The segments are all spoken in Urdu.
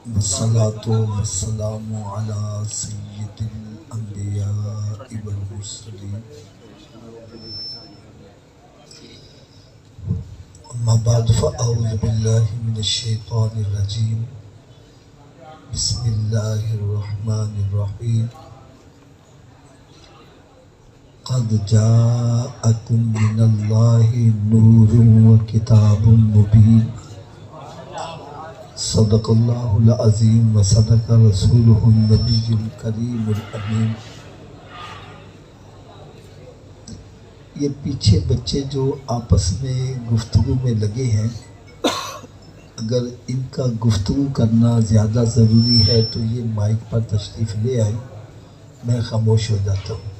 والصلاة والسلام على سيد الأنبياء والمرسلين أما بعد فأعوذ بالله من الشيطان الرجيم بسم الله الرحمن الرحيم قد جاءكم من الله نور وكتاب مبين صدق اللہ العظیم و صدق رسولہ النبی الکریم الامین۔ یہ پیچھے بچے جو آپس میں گفتگو میں لگے ہیں، اگر ان کا گفتگو کرنا زیادہ ضروری ہے تو یہ مائک پر تشریف لے آئیں، میں خاموش ہو جاتا ہوں۔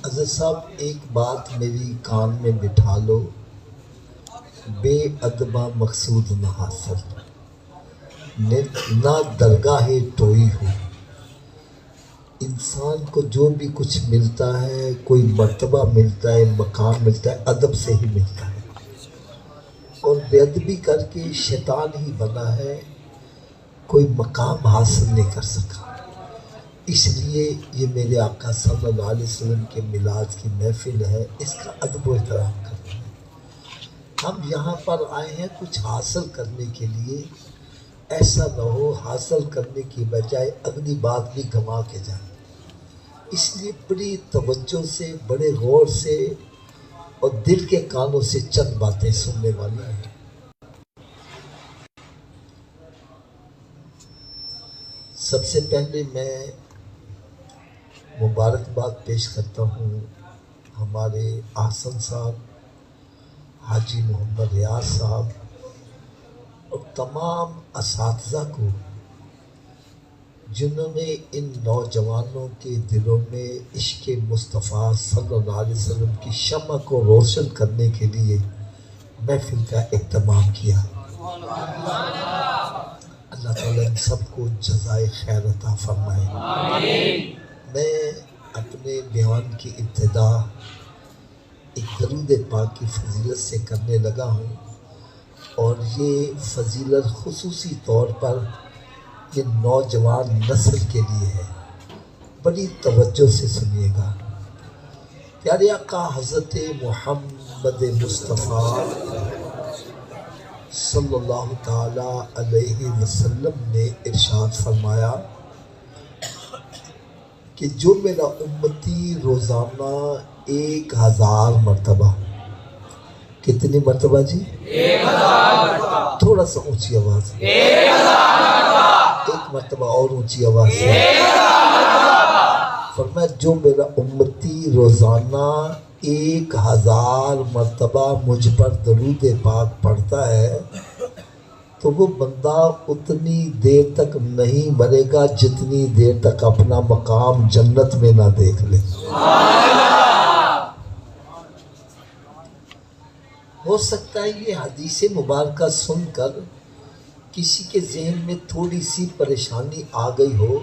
حضرت صاحب ایک بات میری کان میں بٹھا لو، بے ادبہ مقصود نہ حاصل، نہ درگاہ ٹوئی ہو۔ انسان کو جو بھی کچھ ملتا ہے، کوئی مرتبہ ملتا ہے، مقام ملتا ہے، ادب سے ہی ملتا ہے، اور بے ادبی کر کے شیطان ہی بنا ہے، کوئی مقام حاصل نہیں کر سکا۔ اس لیے یہ میرے آقا صلی اللہ علیہ وسلم کے میلاد کی محفل ہے، اس کا ادب و احترام کرتے ہیں۔ ہم یہاں پر آئے ہیں کچھ حاصل کرنے کے لیے، ایسا نہ ہو حاصل کرنے کی بجائے اگلی بات بھی گنوا کے جائیں۔ اس لیے بڑی توجہ سے، بڑے غور سے اور دل کے کانوں سے چند باتیں سننے والی ہیں۔ سب سے پہلے میں مبارکباد پیش کرتا ہوں ہمارے احسن صاحب، حاجی محمد ریاض صاحب اور تمام اساتذہ کو، جنہوں نے ان نوجوانوں کے دلوں میں عشق مصطفیٰ صلی اللہ علیہ وسلم کی شمع کو روشن کرنے کے لیے محفل کا اہتمام کیا۔ اللہ تعالیٰ ہم سب کو جزائے خیر عطا فرمائے۔ میں اپنے بیان کی ابتدا ایک درود پاک کی فضیلت سے کرنے لگا ہوں، اور یہ فضیلت خصوصی طور پر یہ نوجوان نسل کے لیے ہے، بڑی توجہ سے سنیے گا۔ پیارے آقا حضرت محمد مصطفیٰ صلی اللہ تعالی علیہ وسلم نے ارشاد فرمایا کہ جو میرا امتی روزانہ 1000 مرتبہ، کتنی مرتبہ جی؟ 1000 مرتبہ، تھوڑا سا اونچی آواز، 1000 مرتبہ، ایک مرتبہ اور اونچی آواز سے، 1000 مرتبہ، فرمایا جو میرا امتی روزانہ 1000 مرتبہ مجھ پر درود پاک پڑھتا ہے تو وہ بندہ اتنی دیر تک نہیں مرے گا جتنی دیر تک اپنا مقام جنت میں نہ دیکھ لے۔ ہو سکتا ہے یہ حدیث مبارکہ سن کر کسی کے ذہن میں تھوڑی سی پریشانی آ گئی ہو۔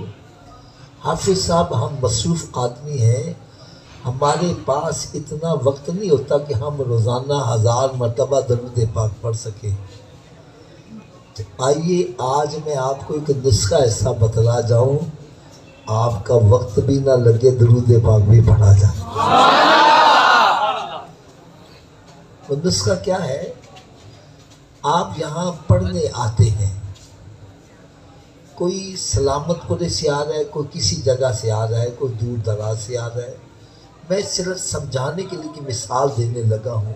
حافظ صاحب ہم مصروف آدمی ہیں، ہمارے پاس اتنا وقت نہیں ہوتا کہ ہم روزانہ 1000 مرتبہ درود پاک پڑھ سکیں۔ آئیے آج میں آپ کو ایک نسخہ ایسا بتلا جاؤں، آپ کا وقت بھی نہ لگے، درود پاک بھی پڑھا جائے۔ وہ نسخہ کیا ہے؟ آپ یہاں پڑھنے آتے ہیں، کوئی سلامت پورے سے آ رہا ہے، کوئی کسی جگہ سے آ رہا ہے، کوئی دور دراز سے آ رہا ہے۔ میں صرف سمجھانے کے لیے مثال دینے لگا ہوں۔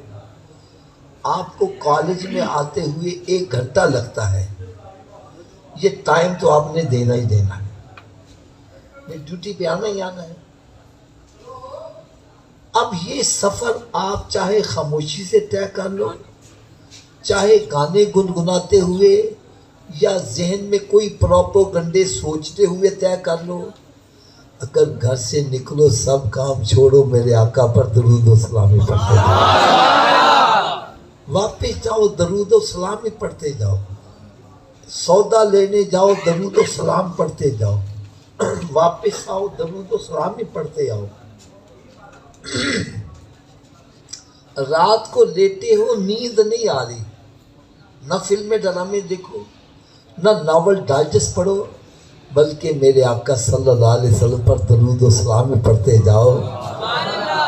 آپ کو کالج میں آتے ہوئے 1 گھنٹہ لگتا ہے، یہ ٹائم تو آپ نے دینا ہی دینا ہے، ڈیوٹی پہ آنا ہی آنا ہے۔ اب یہ سفر آپ چاہے خاموشی سے طے کر لو، چاہے گانے گنگناتے ہوئے یا ذہن میں کوئی پروپیگنڈے سوچتے ہوئے طے کر لو، اگر گھر سے نکلو سب کام چھوڑو، میرے آقا پر درود و سلامی پڑھتے جاؤ، واپس جاؤ درود و سلامی پڑھتے جاؤ، سودا لینے جاؤ درود و سلام پڑھتے جاؤ، واپس آؤ درود و سلامی پڑھتے آؤ۔ رات کو لیٹے ہو نیند نہیں آ رہی، نہ فلمیں ڈرامے دیکھو، نہ ناول ڈائجسٹ پڑھو، بلکہ میرے آقا صلی اللہ علیہ وسلم پر درود و سلام پڑھتے جاؤ۔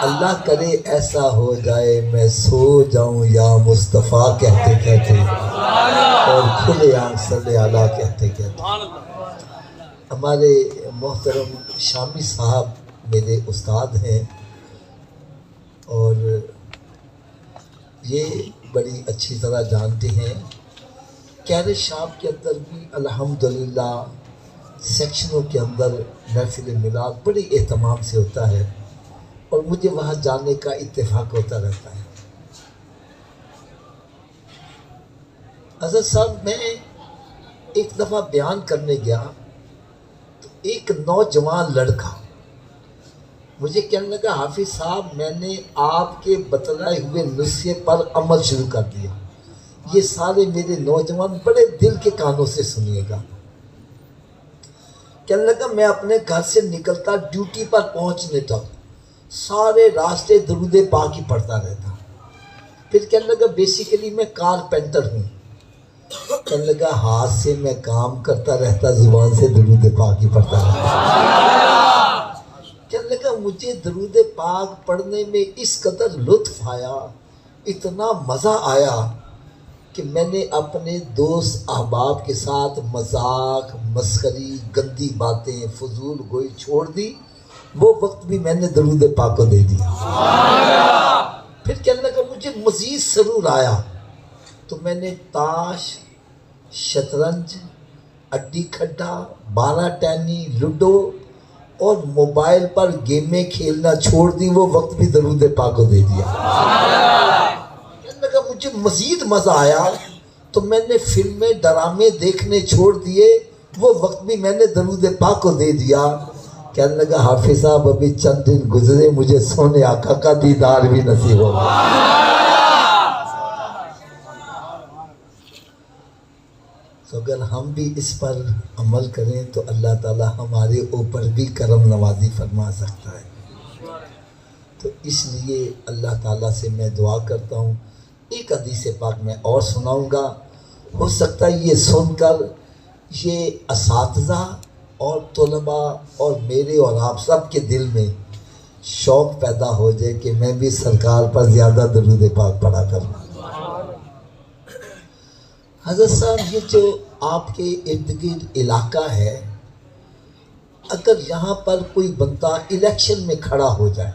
اللہ کرے ایسا ہو جائے میں سو جاؤں یا مصطفیٰ کہتے کہتے اور کھلے آنکھ صلی اللہ کہتے کہتے۔ ہمارے محترم شامی صاحب میرے استاد ہیں، اور یہ بڑی اچھی طرح جانتے ہیں کیرے شام کے اندر بھی الحمدللہ سیکشنوں کے اندر محفل میلاد بڑی اہتمام سے ہوتا ہے، اور مجھے وہاں جانے کا اتفاق ہوتا رہتا ہے۔ حضرت صاحب میں ایک دفعہ بیان کرنے گیا تو ایک نوجوان لڑکا مجھے کہنے لگا حافظ صاحب میں نے آپ کے بتلائے ہوئے نسخے پر عمل شروع کر دیا، یہ سارے میرے نوجوان بڑے دل کے کانوں سے سنیے گا۔ کہنے لگا میں اپنے گھر سے نکلتا ڈیوٹی پر پہنچنے تک سارے راستے درود پاک ہی پڑھتا رہتا۔ پھر کہنے لگا بیسیکلی میں کارپینٹر ہوں، کہنے لگا ہاتھ سے میں کام کرتا رہتا، زبان سے درود پاک ہی پڑھتا رہتا۔ کہنے لگا مجھے درود پاک پڑھنے میں اس قدر لطف آیا، اتنا مزہ آیا کہ میں نے اپنے دوست احباب کے ساتھ مذاق مسخری گندی باتیں فضول گوئی چھوڑ دی، وہ وقت بھی میں نے درود پاک کو دے دیا۔ پھر کہنے لگا مجھے مزید سرور آیا تو میں نے تاش شطرنج اڈی کھڈا 12 ٹینی لوڈو اور موبائل پر گیمیں کھیلنا چھوڑ دی، وہ وقت بھی درود پاک کو دے دیا۔ کہنے لگا مجھے مزید مزہ آیا تو میں نے فلمیں ڈرامے دیکھنے چھوڑ دیے، وہ وقت بھی میں نے درود پاک کو دے دیا۔ کہنے لگا حافظ صاحب ابھی چند دن گزرے مجھے سونے آقا کا دیدار بھی نصیب ہوگا۔ تو اگر ہم بھی اس پر عمل کریں تو اللہ تعالی ہمارے اوپر بھی کرم نوازی فرما سکتا ہے۔ تو اس لیے اللہ تعالیٰ سے میں دعا کرتا ہوں، ایک حدیث پاک میں اور سناؤں گا، ہو سکتا ہے یہ سن کر یہ اساتذہ اور طلباء اور میرے اور آپ سب کے دل میں شوق پیدا ہو جائے کہ میں بھی سرکار پر زیادہ درود پاک پڑھا کروں۔ حضرت صاحب یہ جو آپ کے ارد گرد علاقہ ہے، اگر یہاں پر کوئی بندہ الیکشن میں کھڑا ہو جائے،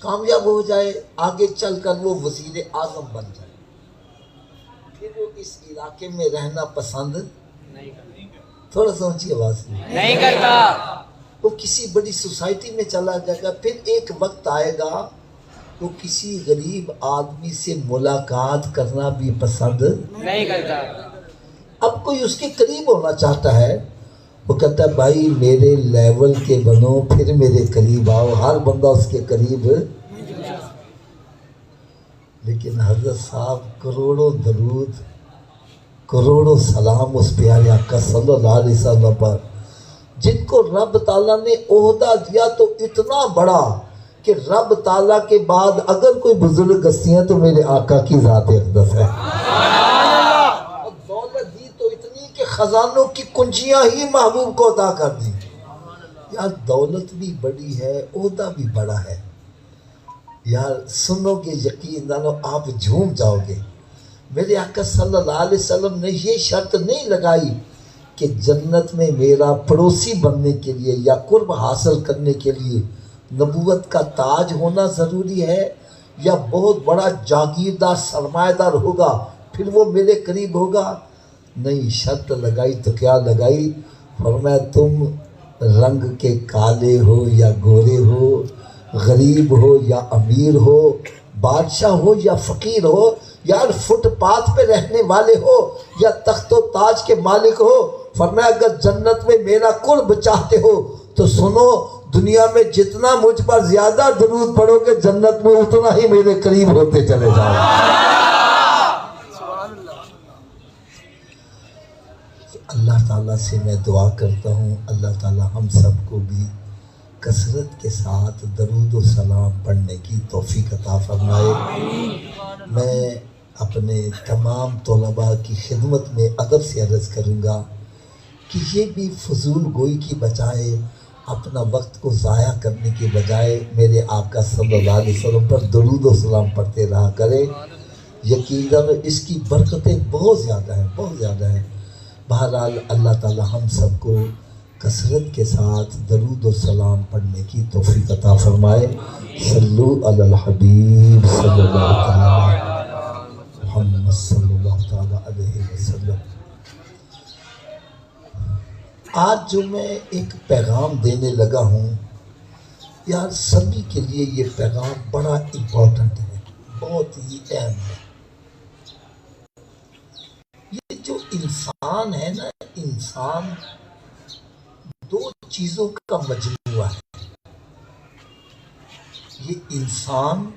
کامیاب ہو جائے، آگے چل کر وہ وزیر اعظم بن جائے، پھر وہ اس علاقے میں رہنا پسند نہیں کرتا، تھوڑا سا اونچی آواز نہیں کرتا، وہ کسی بڑی سوسائٹی میں چلا جائے گا، پھر ایک وقت آئے گا وہ کسی غریب آدمی سے ملاقات کرنا بھی پسند نہیں کرتا۔ اب کوئی اس کے قریب ہونا چاہتا ہے، وہ کہتا ہے بھائی میرے لیول کے بنو، پھر میرے قریب آؤ، ہر بندہ اس کے قریب۔ لیکن حضرت صاحب کروڑوں درود کروڑوں سلام اس پیارے آقا صلی اللہ علیہ وسلم پر، جن کو رب تعالیٰ نے عہدہ دیا تو اتنا بڑا کہ رب تعالیٰ کے بعد اگر کوئی بزرگ ہستیاں تو میرے آقا کی ذات اقدس ہے، اور دولت دی تو اتنی کہ خزانوں کی کنجیاں ہی محبوب کو عطا کر دی۔ یار دولت بھی بڑی ہے، عہدہ بھی بڑا ہے، یار سنو گے یقین جانو آپ جھوم جاؤ گے۔ میرے آقا صلی اللہ علیہ وسلم نے یہ شرط نہیں لگائی کہ جنت میں میرا پڑوسی بننے کے لیے یا قرب حاصل کرنے کے لیے نبوت کا تاج ہونا ضروری ہے یا بہت بڑا جاگیردار سرمایہ دار ہوگا پھر وہ میرے قریب ہوگا۔ نہیں، شرط لگائی تو کیا لگائی، فرمایا تم رنگ کے کالے ہو یا گورے ہو، غریب ہو یا امیر ہو، بادشاہ ہو یا فقیر ہو، یار فٹ پاتھ پہ رہنے والے ہو یا تخت و تاج کے مالک ہو، فرمایا اگر جنت میں میرا قرب چاہتے ہو تو سنو، دنیا میں جتنا مجھ پر زیادہ درود پڑھو گے جنت میں اتنا ہی میرے قریب ہوتے چلے جاؤ۔ اللہ تعالیٰ سے میں دعا کرتا ہوں اللہ تعالیٰ ہم سب کو بھی کثرت کے ساتھ درود و سلام پڑھنے کی توفیق عطا فرمائے۔ میں اپنے تمام طلباء کی خدمت میں ادب سے عرض کروں گا کہ یہ بھی فضول گوئی کی بجائے اپنا وقت کو ضائع کرنے کے بجائے میرے آقا صلی اللہ علیہ وسلم پر درود و سلام پڑھتے رہا کرے۔ یقیناً اس کی برکتیں بہت زیادہ ہیں، بہت زیادہ ہیں۔ بہرحال اللہ تعالی ہم سب کو کثرت کے ساتھ درود و سلام پڑھنے کی توفیق عطا فرمائے۔ صلو علی الحبیب صلی اللہ تعالی محمد صلی اللہ تعالی علیہ وسلم۔ آج جو میں ایک پیغام دینے لگا ہوں، یار سبھی کے لیے یہ پیغام بڑا امپورٹنٹ ہے، بہت ہی اہم ہے۔ یہ جو انسان ہے نا، انسان دو چیزوں کا مجموعہ ہے۔ یہ انسان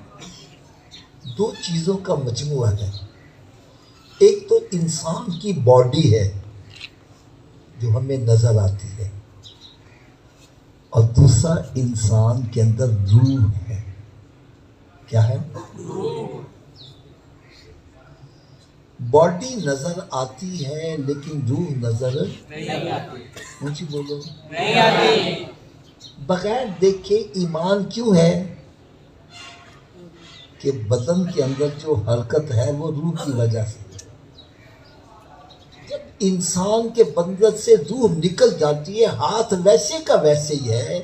دو چیزوں کا مجموعہ ہے۔ ایک تو انسان کی باڈی ہے جو ہمیں نظر آتی ہے، اور دوسرا انسان کے اندر روح ہے۔ کیا ہے؟ باڈی نظر آتی ہے لیکن روح نظر نہیں آتی۔ اونچی بولو، نہیں آتی۔ بغیر دیکھے ایمان کیوں ہے؟ کہ بدن کے اندر جو حرکت ہے وہ روح کی وجہ سے۔ جب انسان کے بدن سے روح نکل جاتی ہے، ہاتھ ویسے کا ویسے ہی ہے،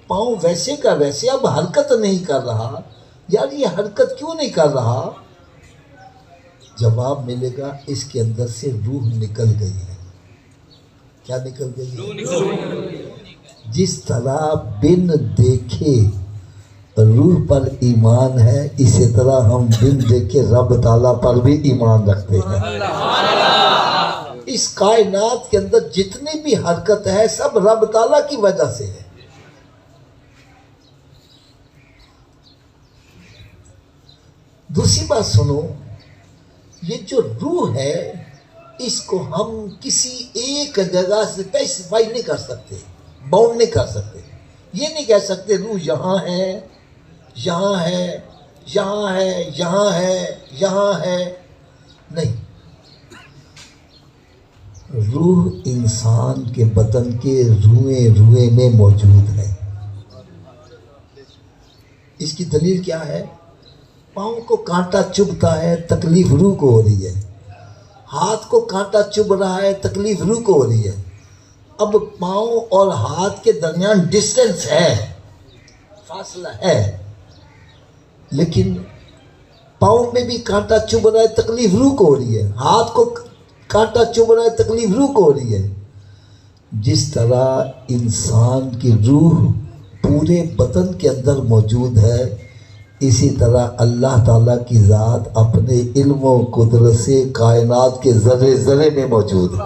پاؤں ویسے کا ویسے، اب حرکت نہیں کر رہا، یار یہ حرکت کیوں نہیں کر رہا؟ جواب ملے گا اس کے اندر سے روح نکل گئی ہے۔ کیا نکل گئی ہے؟ جس طرح بن دیکھے روح پر ایمان ہے، اسی طرح ہم بن دیکھے رب تعالیٰ پر بھی ایمان رکھتے ہیں۔ اس کائنات کے اندر جتنی بھی حرکت ہے سب رب تعالیٰ کی وجہ سے ہے۔ دوسری بات سنو، یہ جو روح ہے اس کو ہم کسی ایک جگہ سے اسپیسیفائی نہیں کر سکتے، باؤنڈ نہیں کر سکتے۔ یہ نہیں کہہ سکتے روح یہاں ہے، یہاں ہے، یہاں ہے، یہاں ہے، یہاں ہے، نہیں۔ روح انسان کے بدن کے روئیں روئیں میں موجود ہے۔ اس کی دلیل کیا ہے؟ پاؤں کو کانٹا چبھتا ہے، تکلیف روح کو ہو رہی ہے۔ ہاتھ کو کانٹا چبھ رہا ہے، تکلیف روح کو ہو رہی ہے۔ اب پاؤں اور ہاتھ کے درمیان ڈسٹینس ہے، فاصلہ ہے، لیکن پاؤں میں بھی کانٹا چبھ رہا ہے، تکلیف روح کو ہو رہی ہے۔ ہاتھ کو کانٹا چبھ رہا ہے، تکلیف روح کو ہو رہی ہے۔ جس طرح انسان کی روح پورے بدن کے اندر موجود ہے، اسی طرح اللہ تعالیٰ کی ذات اپنے علم و قدرت سے کائنات کے ذرے ذرے میں موجود ہے۔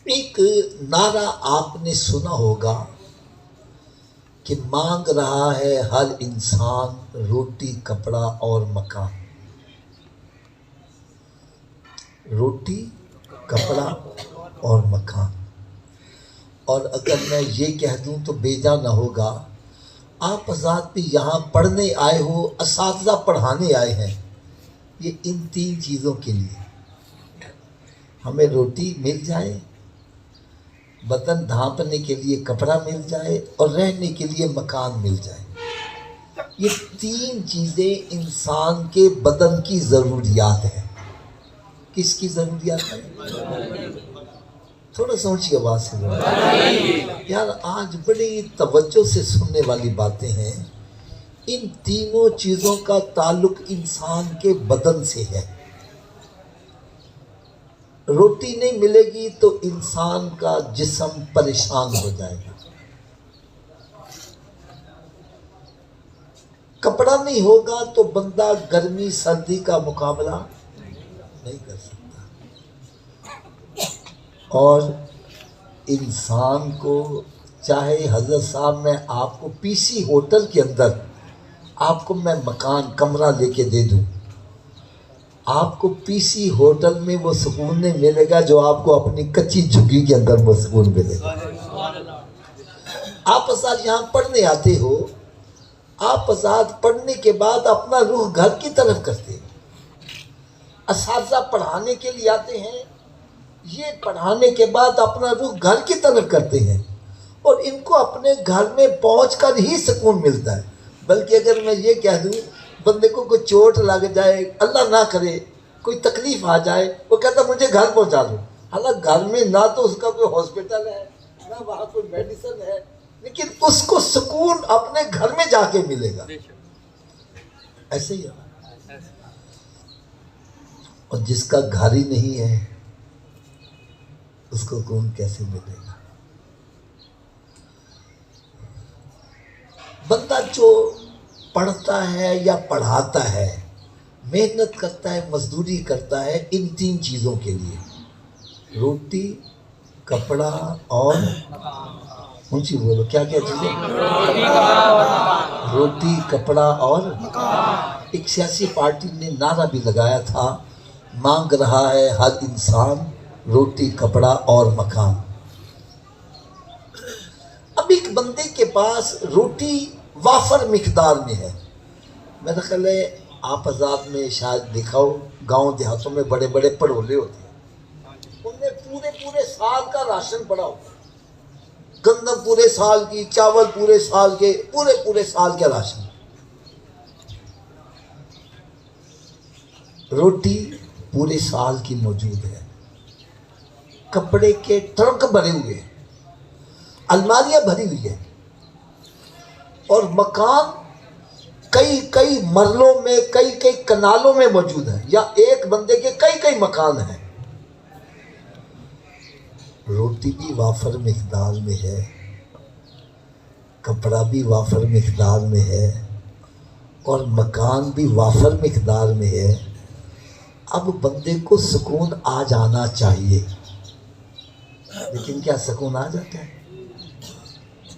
ایک نعرہ آپ نے سنا ہوگا کہ مانگ رہا ہے ہر انسان روٹی، کپڑا اور مکان۔ روٹی، کپڑا اور مکان۔ اور اگر میں یہ کہہ دوں تو بیجا نہ ہوگا، آپ حضرات بھی یہاں پڑھنے آئے ہو، اساتذہ پڑھانے آئے ہیں، یہ ان تین چیزوں کے لیے۔ ہمیں روٹی مل جائے، بدن ڈھانپنے کے لیے کپڑا مل جائے، اور رہنے کے لیے مکان مل جائے۔ یہ تین چیزیں انسان کے بدن کی ضروریات ہیں۔ کس کی ضروریات ہے؟ تھوڑا سوچیے آواز سے یار، آج بڑی توجہ سے سننے والی باتیں ہیں۔ ان تینوں چیزوں کا تعلق انسان کے بدن سے ہے۔ روٹی نہیں ملے گی تو انسان کا جسم پریشان ہو جائے گا۔ کپڑا نہیں ہوگا تو بندہ گرمی سردی کا مقابلہ نہیں کر سکتا۔ اور انسان کو چاہے حضرت صاحب میں آپ کو پی سی ہوٹل کے اندر آپ کو میں مکان کمرہ لے کے دے دوں، آپ کو پی سی ہوٹل میں وہ سکون نہیں ملے گا جو آپ کو اپنی کچی جھگی کے اندر وہ سکون ملے گا۔ آپ حضرات یہاں پڑھنے آتے ہو، آپ حضرات پڑھنے کے بعد اپنا رخ گھر کی طرف کرتے ہیں۔ اساتذہ پڑھانے کے لیے آتے ہیں، یہ پڑھانے کے بعد اپنا رخ گھر کی طرف کرتے ہیں، اور ان کو اپنے گھر میں پہنچ کر ہی سکون ملتا ہے۔ بلکہ اگر میں یہ کہہ دوں بندے کو کوئی چوٹ لگ جائے، اللہ نہ کرے کوئی تکلیف آ جائے، وہ کہتا مجھے گھر پہنچا دو، حالانکہ گھر میں نہ تو اس کا کوئی ہاسپٹل ہے نہ وہاں کوئی میڈیسن ہے، لیکن اس کو سکون اپنے گھر میں جا کے ملے گا۔ ایسے ہی ہے۔ اور جس کا گھر ہی نہیں ہے اس کو سکون کیسے ملے گا؟ بندہ جو پڑھتا ہے یا پڑھاتا ہے، محنت کرتا ہے، مزدوری کرتا ہے ان تین چیزوں کے لیے: روٹی، کپڑا اور اونچی بولو کیا کیا چیزیں؟ روٹی، کپڑا اور ایک سیاسی پارٹی نے نعرہ بھی لگایا تھا، مانگ رہا ہے ہر انسان روٹی، کپڑا اور مکان۔ اب ایک بندے کے پاس روٹی وافر مقدار میں ہے، میرا خیال ہے آپ حضرات نے شاید دیکھا ہو گاؤں دیہاتوں میں بڑے بڑے پڑولے ہوتے ہیں، ان میں پورے سال کا راشن پڑا ہوتا ہے، گندم پورے سال کی، چاول پورے سال کے، پورے سال کے راشن۔ روٹی پورے سال کی موجود ہے، کپڑے کے ٹرنک بھرے ہوئے ہیں، الماریاں بھری ہوئی ہیں، اور مکان کئی مرلوں میں، کئی کنالوں میں موجود ہے، یا ایک بندے کے کئی مکان ہیں۔ روٹی بھی وافر مقدار میں ہے، کپڑا بھی وافر مقدار میں ہے، اور مکان بھی وافر مقدار میں ہے۔ اب بندے کو سکون آ جانا چاہیے، لیکن کیا سکون آ جاتا ہے؟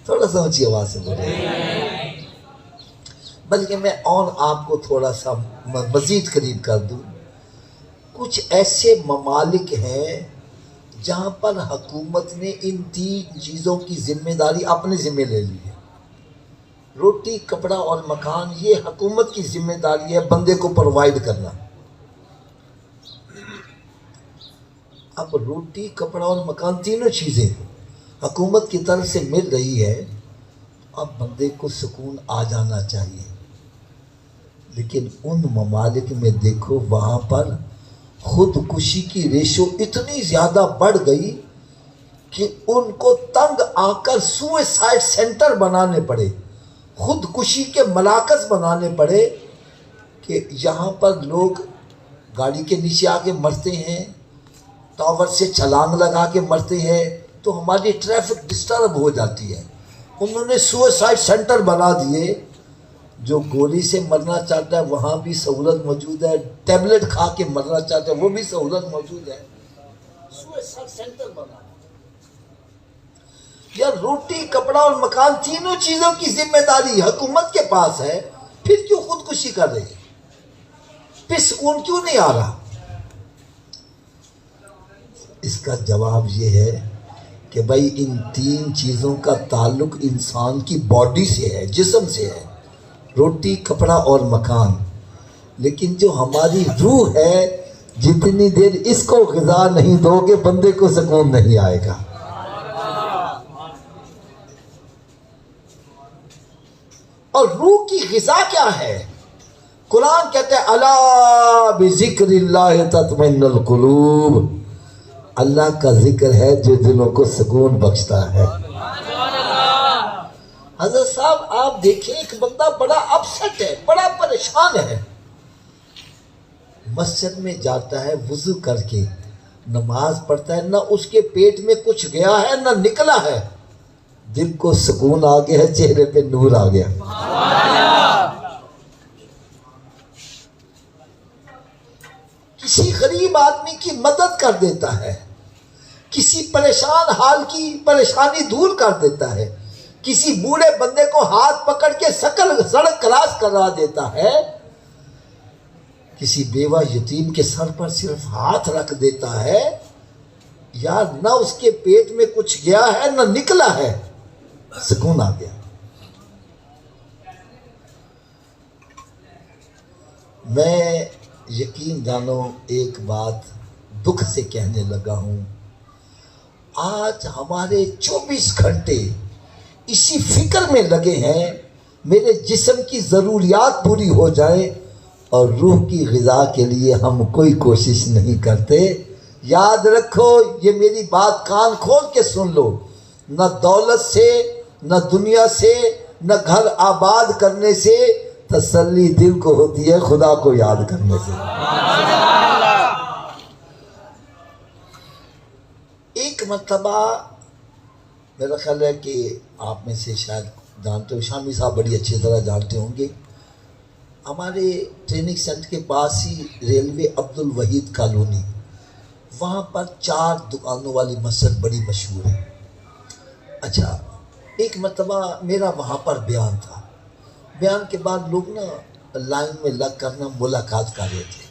تھوڑا سا اونچی آواز سے بولے۔ بلکہ میں اور آپ کو تھوڑا سا مزید قریب کر دوں، کچھ ایسے ممالک ہیں جہاں پر حکومت نے ان تین چیزوں کی ذمہ داری اپنے ذمہ لے لی ہے۔ روٹی، کپڑا اور مکان یہ حکومت کی ذمہ داری ہے بندے کو پرووائڈ کرنا۔ اب روٹی، کپڑا اور مکان تینوں چیزیں حکومت کی طرف سے مل رہی ہے، اب بندے کو سکون آ جانا چاہیے۔ لیکن ان ممالک میں دیکھو وہاں پر خودکشی کی ریشو اتنی زیادہ بڑھ گئی کہ ان کو تنگ آ کر سوئسائڈ سینٹر بنانے پڑے، خودکشی کے مراکز بنانے پڑے، کہ یہاں پر لوگ گاڑی کے نیچے آ کے مرتے ہیں، ٹاور سے چھلانگ لگا کے مرتے ہیں، تو ہماری ٹریفک ڈسٹرب ہو جاتی ہے۔ انہوں نے سوئسائڈ سینٹر بنا دیے، جو گولی سے مرنا چاہتا ہے وہاں بھی سہولت موجود ہے، ٹیبلٹ کھا کے مرنا چاہتا ہے وہ بھی سہولت موجود ہے، سوئسائڈ سینٹر بنا۔ یا روٹی، کپڑا اور مکان تینوں چیزوں کی ذمہ داری حکومت کے پاس ہے، پھر کیوں خودکشی کر رہے ہیں؟ پھر سکون کیوں نہیں آ رہا؟ اس کا جواب یہ ہے کہ بھائی ان تین چیزوں کا تعلق انسان کی باڈی سے ہے، جسم سے ہے، روٹی، کپڑا اور مکان۔ لیکن جو ہماری روح ہے، جتنی دیر اس کو غذا نہیں دو گے بندے کو سکون نہیں آئے گا۔ اور روح کی غذا کیا ہے؟ قرآن کہتے ہیں الا بذکر اللہ تطمئن القلوب، اللہ کا ذکر ہے جو دلوں کو سکون بخشتا ہے۔ حضرت صاحب آپ دیکھیں ایک بندہ بڑا اپسٹ ہے، بڑا پریشان ہے، مسجد میں جاتا ہے، وضو کر کے نماز پڑھتا ہے، نہ اس کے پیٹ میں کچھ گیا ہے نہ نکلا ہے، دل کو سکون آ گیا ہے، چہرے پہ نور آ گیا۔ کسی غریب آدمی کی مدد کر دیتا ہے، کسی پریشان حال کی پریشانی دور کر دیتا ہے، کسی بوڑھے بندے کو ہاتھ پکڑ کے سڑک کراس کرا دیتا ہے، کسی بیوہ یتیم کے سر پر صرف ہاتھ رکھ دیتا ہے، یار نہ اس کے پیٹ میں کچھ گیا ہے نہ نکلا ہے، سکون آ گیا۔ میں یقین جانو ایک بات دکھ سے کہنے لگا ہوں، آج ہمارے 24 گھنٹے اسی فکر میں لگے ہیں میرے جسم کی ضروریات پوری ہو جائیں، اور روح کی غذا کے لیے ہم کوئی کوشش نہیں کرتے۔ یاد رکھو، یہ میری بات کان کھول کے سن لو، نہ دولت سے، نہ دنیا سے، نہ گھر آباد کرنے سے تسلی دل کو ہوتی ہے، خدا کو یاد کرنے سے۔ ایک مرتبہ میرا خیال ہے کہ آپ میں سے شاید جانتے ہو، شامی صاحب بڑی اچھی طرح جانتے ہوں گے، ہمارے ٹریننگ سینٹر کے پاس ہی ریلوے عبد الوحید کالونی، وہاں پر 4 دکانوں والی مسجد بڑی مشہور ہے۔ اچھا، ایک مرتبہ میرا وہاں پر بیان تھا، بیان کے بعد لوگ نا لائن میں لگ کر نا ملاقات کر رہے تھے،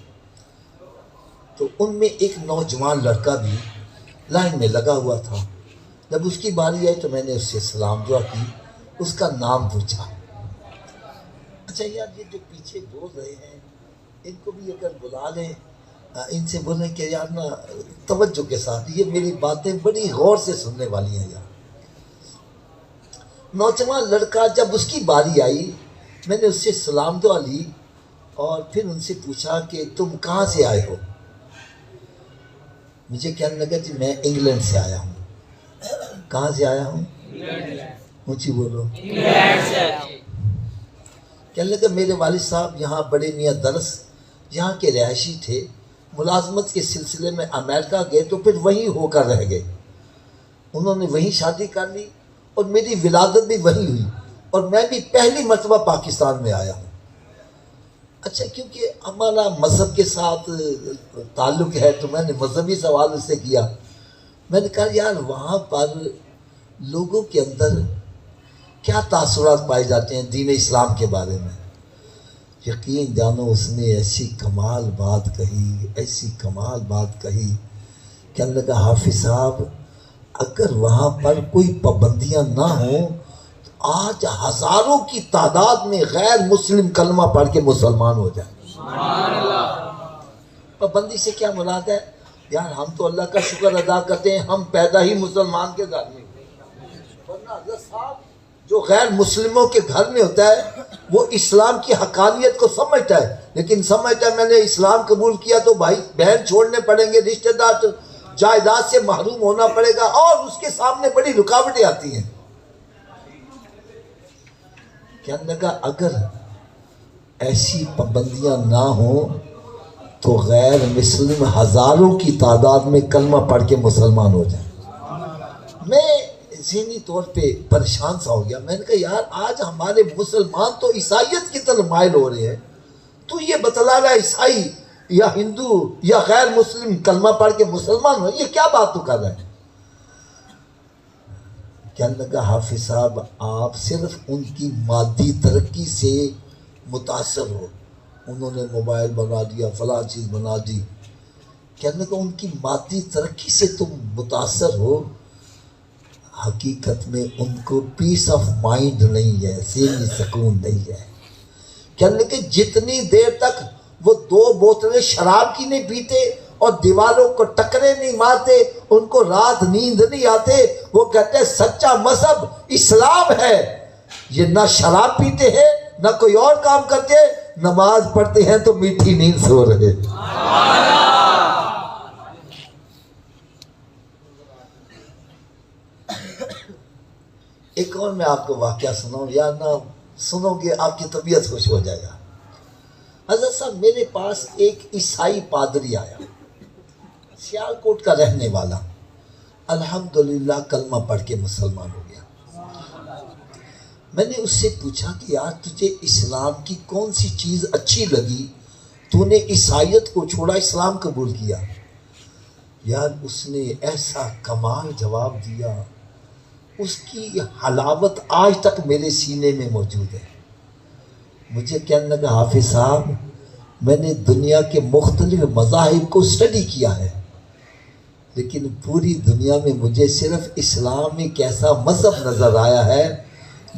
تو ان میں ایک نوجوان لڑکا بھی لائن میں لگا ہوا تھا۔ جب اس کی باری آئی تو میں نے اس سے سلام دعا کی، اس کا نام پوچھا۔ اچھا یار، یہ جو پیچھے بول رہے ہیں ان کو بھی اگر بلا لیں، ان سے بولیں کہ یار نا توجہ کے ساتھ یہ میری باتیں بڑی غور سے سننے والی ہیں یار۔ نوجوان لڑکا جب اس کی باری آئی، میں نے اس سے سلام دعا لی اور پھر ان سے پوچھا کہ تم کہاں سے آئے ہو؟ مجھے کہنے لگا جی میں انگلینڈ سے آیا ہوں۔ کہاں سے آیا ہوں؟ اونچی بولو۔ کہنے لگا میرے والد صاحب یہاں بڑے میاں درس یہاں کے رہائشی تھے، ملازمت کے سلسلے میں امریکہ گئے تو پھر وہیں ہو کر رہ گئے، انہوں نے وہیں شادی کر لی اور میری ولادت بھی وہیں ہوئی، اور میں بھی پہلی مرتبہ پاکستان میں آیا ہوں۔ اچھا، کیونکہ ہمارا مذہب کے ساتھ تعلق ہے تو میں نے مذہبی سوال اس سے کیا۔ میں نے کہا یار وہاں پر لوگوں کے اندر کیا تاثرات پائے جاتے ہیں دین اسلام کے بارے میں؟ یقین جانو اس نے ایسی کمال بات کہی، ایسی کمال بات کہی، کہنے لگا حافظ صاحب اگر وہاں پر کوئی پابندیاں نہ ہوں تو آج ہزاروں کی تعداد میں غیر مسلم کلمہ پڑھ کے مسلمان ہو جائیں۔ پابندی سے کیا مراد ہے؟ یار ہم تو اللہ کا شکر ادا کرتے ہیں ہم پیدا ہی مسلمان کے گھر میں، ورنہ حضرت صاحب جو غیر مسلموں کے گھر میں ہوتا ہے وہ اسلام کی حقانیت کو سمجھتا ہے، لیکن سمجھتا ہے میں نے اسلام قبول کیا تو بھائی بہن چھوڑنے پڑیں گے، رشتہ دار جائیداد سے محروم ہونا پڑے گا، اور اس کے سامنے بڑی رکاوٹیں آتی ہیں۔ کہنے لگا اگر ایسی پابندیاں نہ ہوں تو غیر مسلم ہزاروں کی تعداد میں کلمہ پڑھ کے مسلمان ہو جائیں۔ میں ذہنی طور پہ پریشان سا ہو گیا، میں نے کہا یار آج ہمارے مسلمان تو عیسائیت کی طرف مائل ہو رہے ہیں، تو یہ بتلا رہا عیسائی یا ہندو یا غیر مسلم کلمہ پڑھ کے مسلمان ہو، یہ کیا بات تو کر رہا ہے؟ کہنے لگا حافظ صاحب آپ صرف ان کی مادی ترقی سے متاثر ہو، انہوں نے موبائل بنا دیا، فلاں چیز بنا دی، کہنے لگا ان کی مادی ترقی سے تم متاثر ہو، حقیقت میں ان کو پیس آف مائنڈ نہیں ہے، ذہنی سکون نہیں ہے۔ کہنے لگے جتنی دیر تک وہ 2 بوتلیں شراب کی نہیں پیتے اور دیواروں کو ٹکرے نہیں مارتے، ان کو رات نیند نہیں آتے، وہ کہتے ہیں سچا مذہب اسلام ہے، یہ نہ شراب پیتے ہیں نہ کوئی اور کام کرتے، نماز پڑھتے ہیں تو میٹھی نیند سو رہے۔ ایک اور میں آپ کو واقعہ سناؤں، یا نہ سنو گے آپ کی طبیعت خوش ہو جائے گا۔ حضرت صاحب میرے پاس ایک عیسائی پادری آیا، سیالکوٹ کا رہنے والا، الحمدللہ کلمہ پڑھ کے مسلمان ہو گیا۔ میں نے اس سے پوچھا کہ یار تجھے اسلام کی کون سی چیز اچھی لگی، تو نے عیسائیت کو چھوڑا اسلام قبول کیا؟ یار اس نے ایسا کمال جواب دیا، اس کی حلاوت آج تک میرے سینے میں موجود ہے۔ مجھے کہنے لگا حافظ صاحب میں نے دنیا کے مختلف مذاہب کو اسٹڈی کیا ہے، لیکن پوری دنیا میں مجھے صرف اسلام ایک ایسا مذہب نظر آیا ہے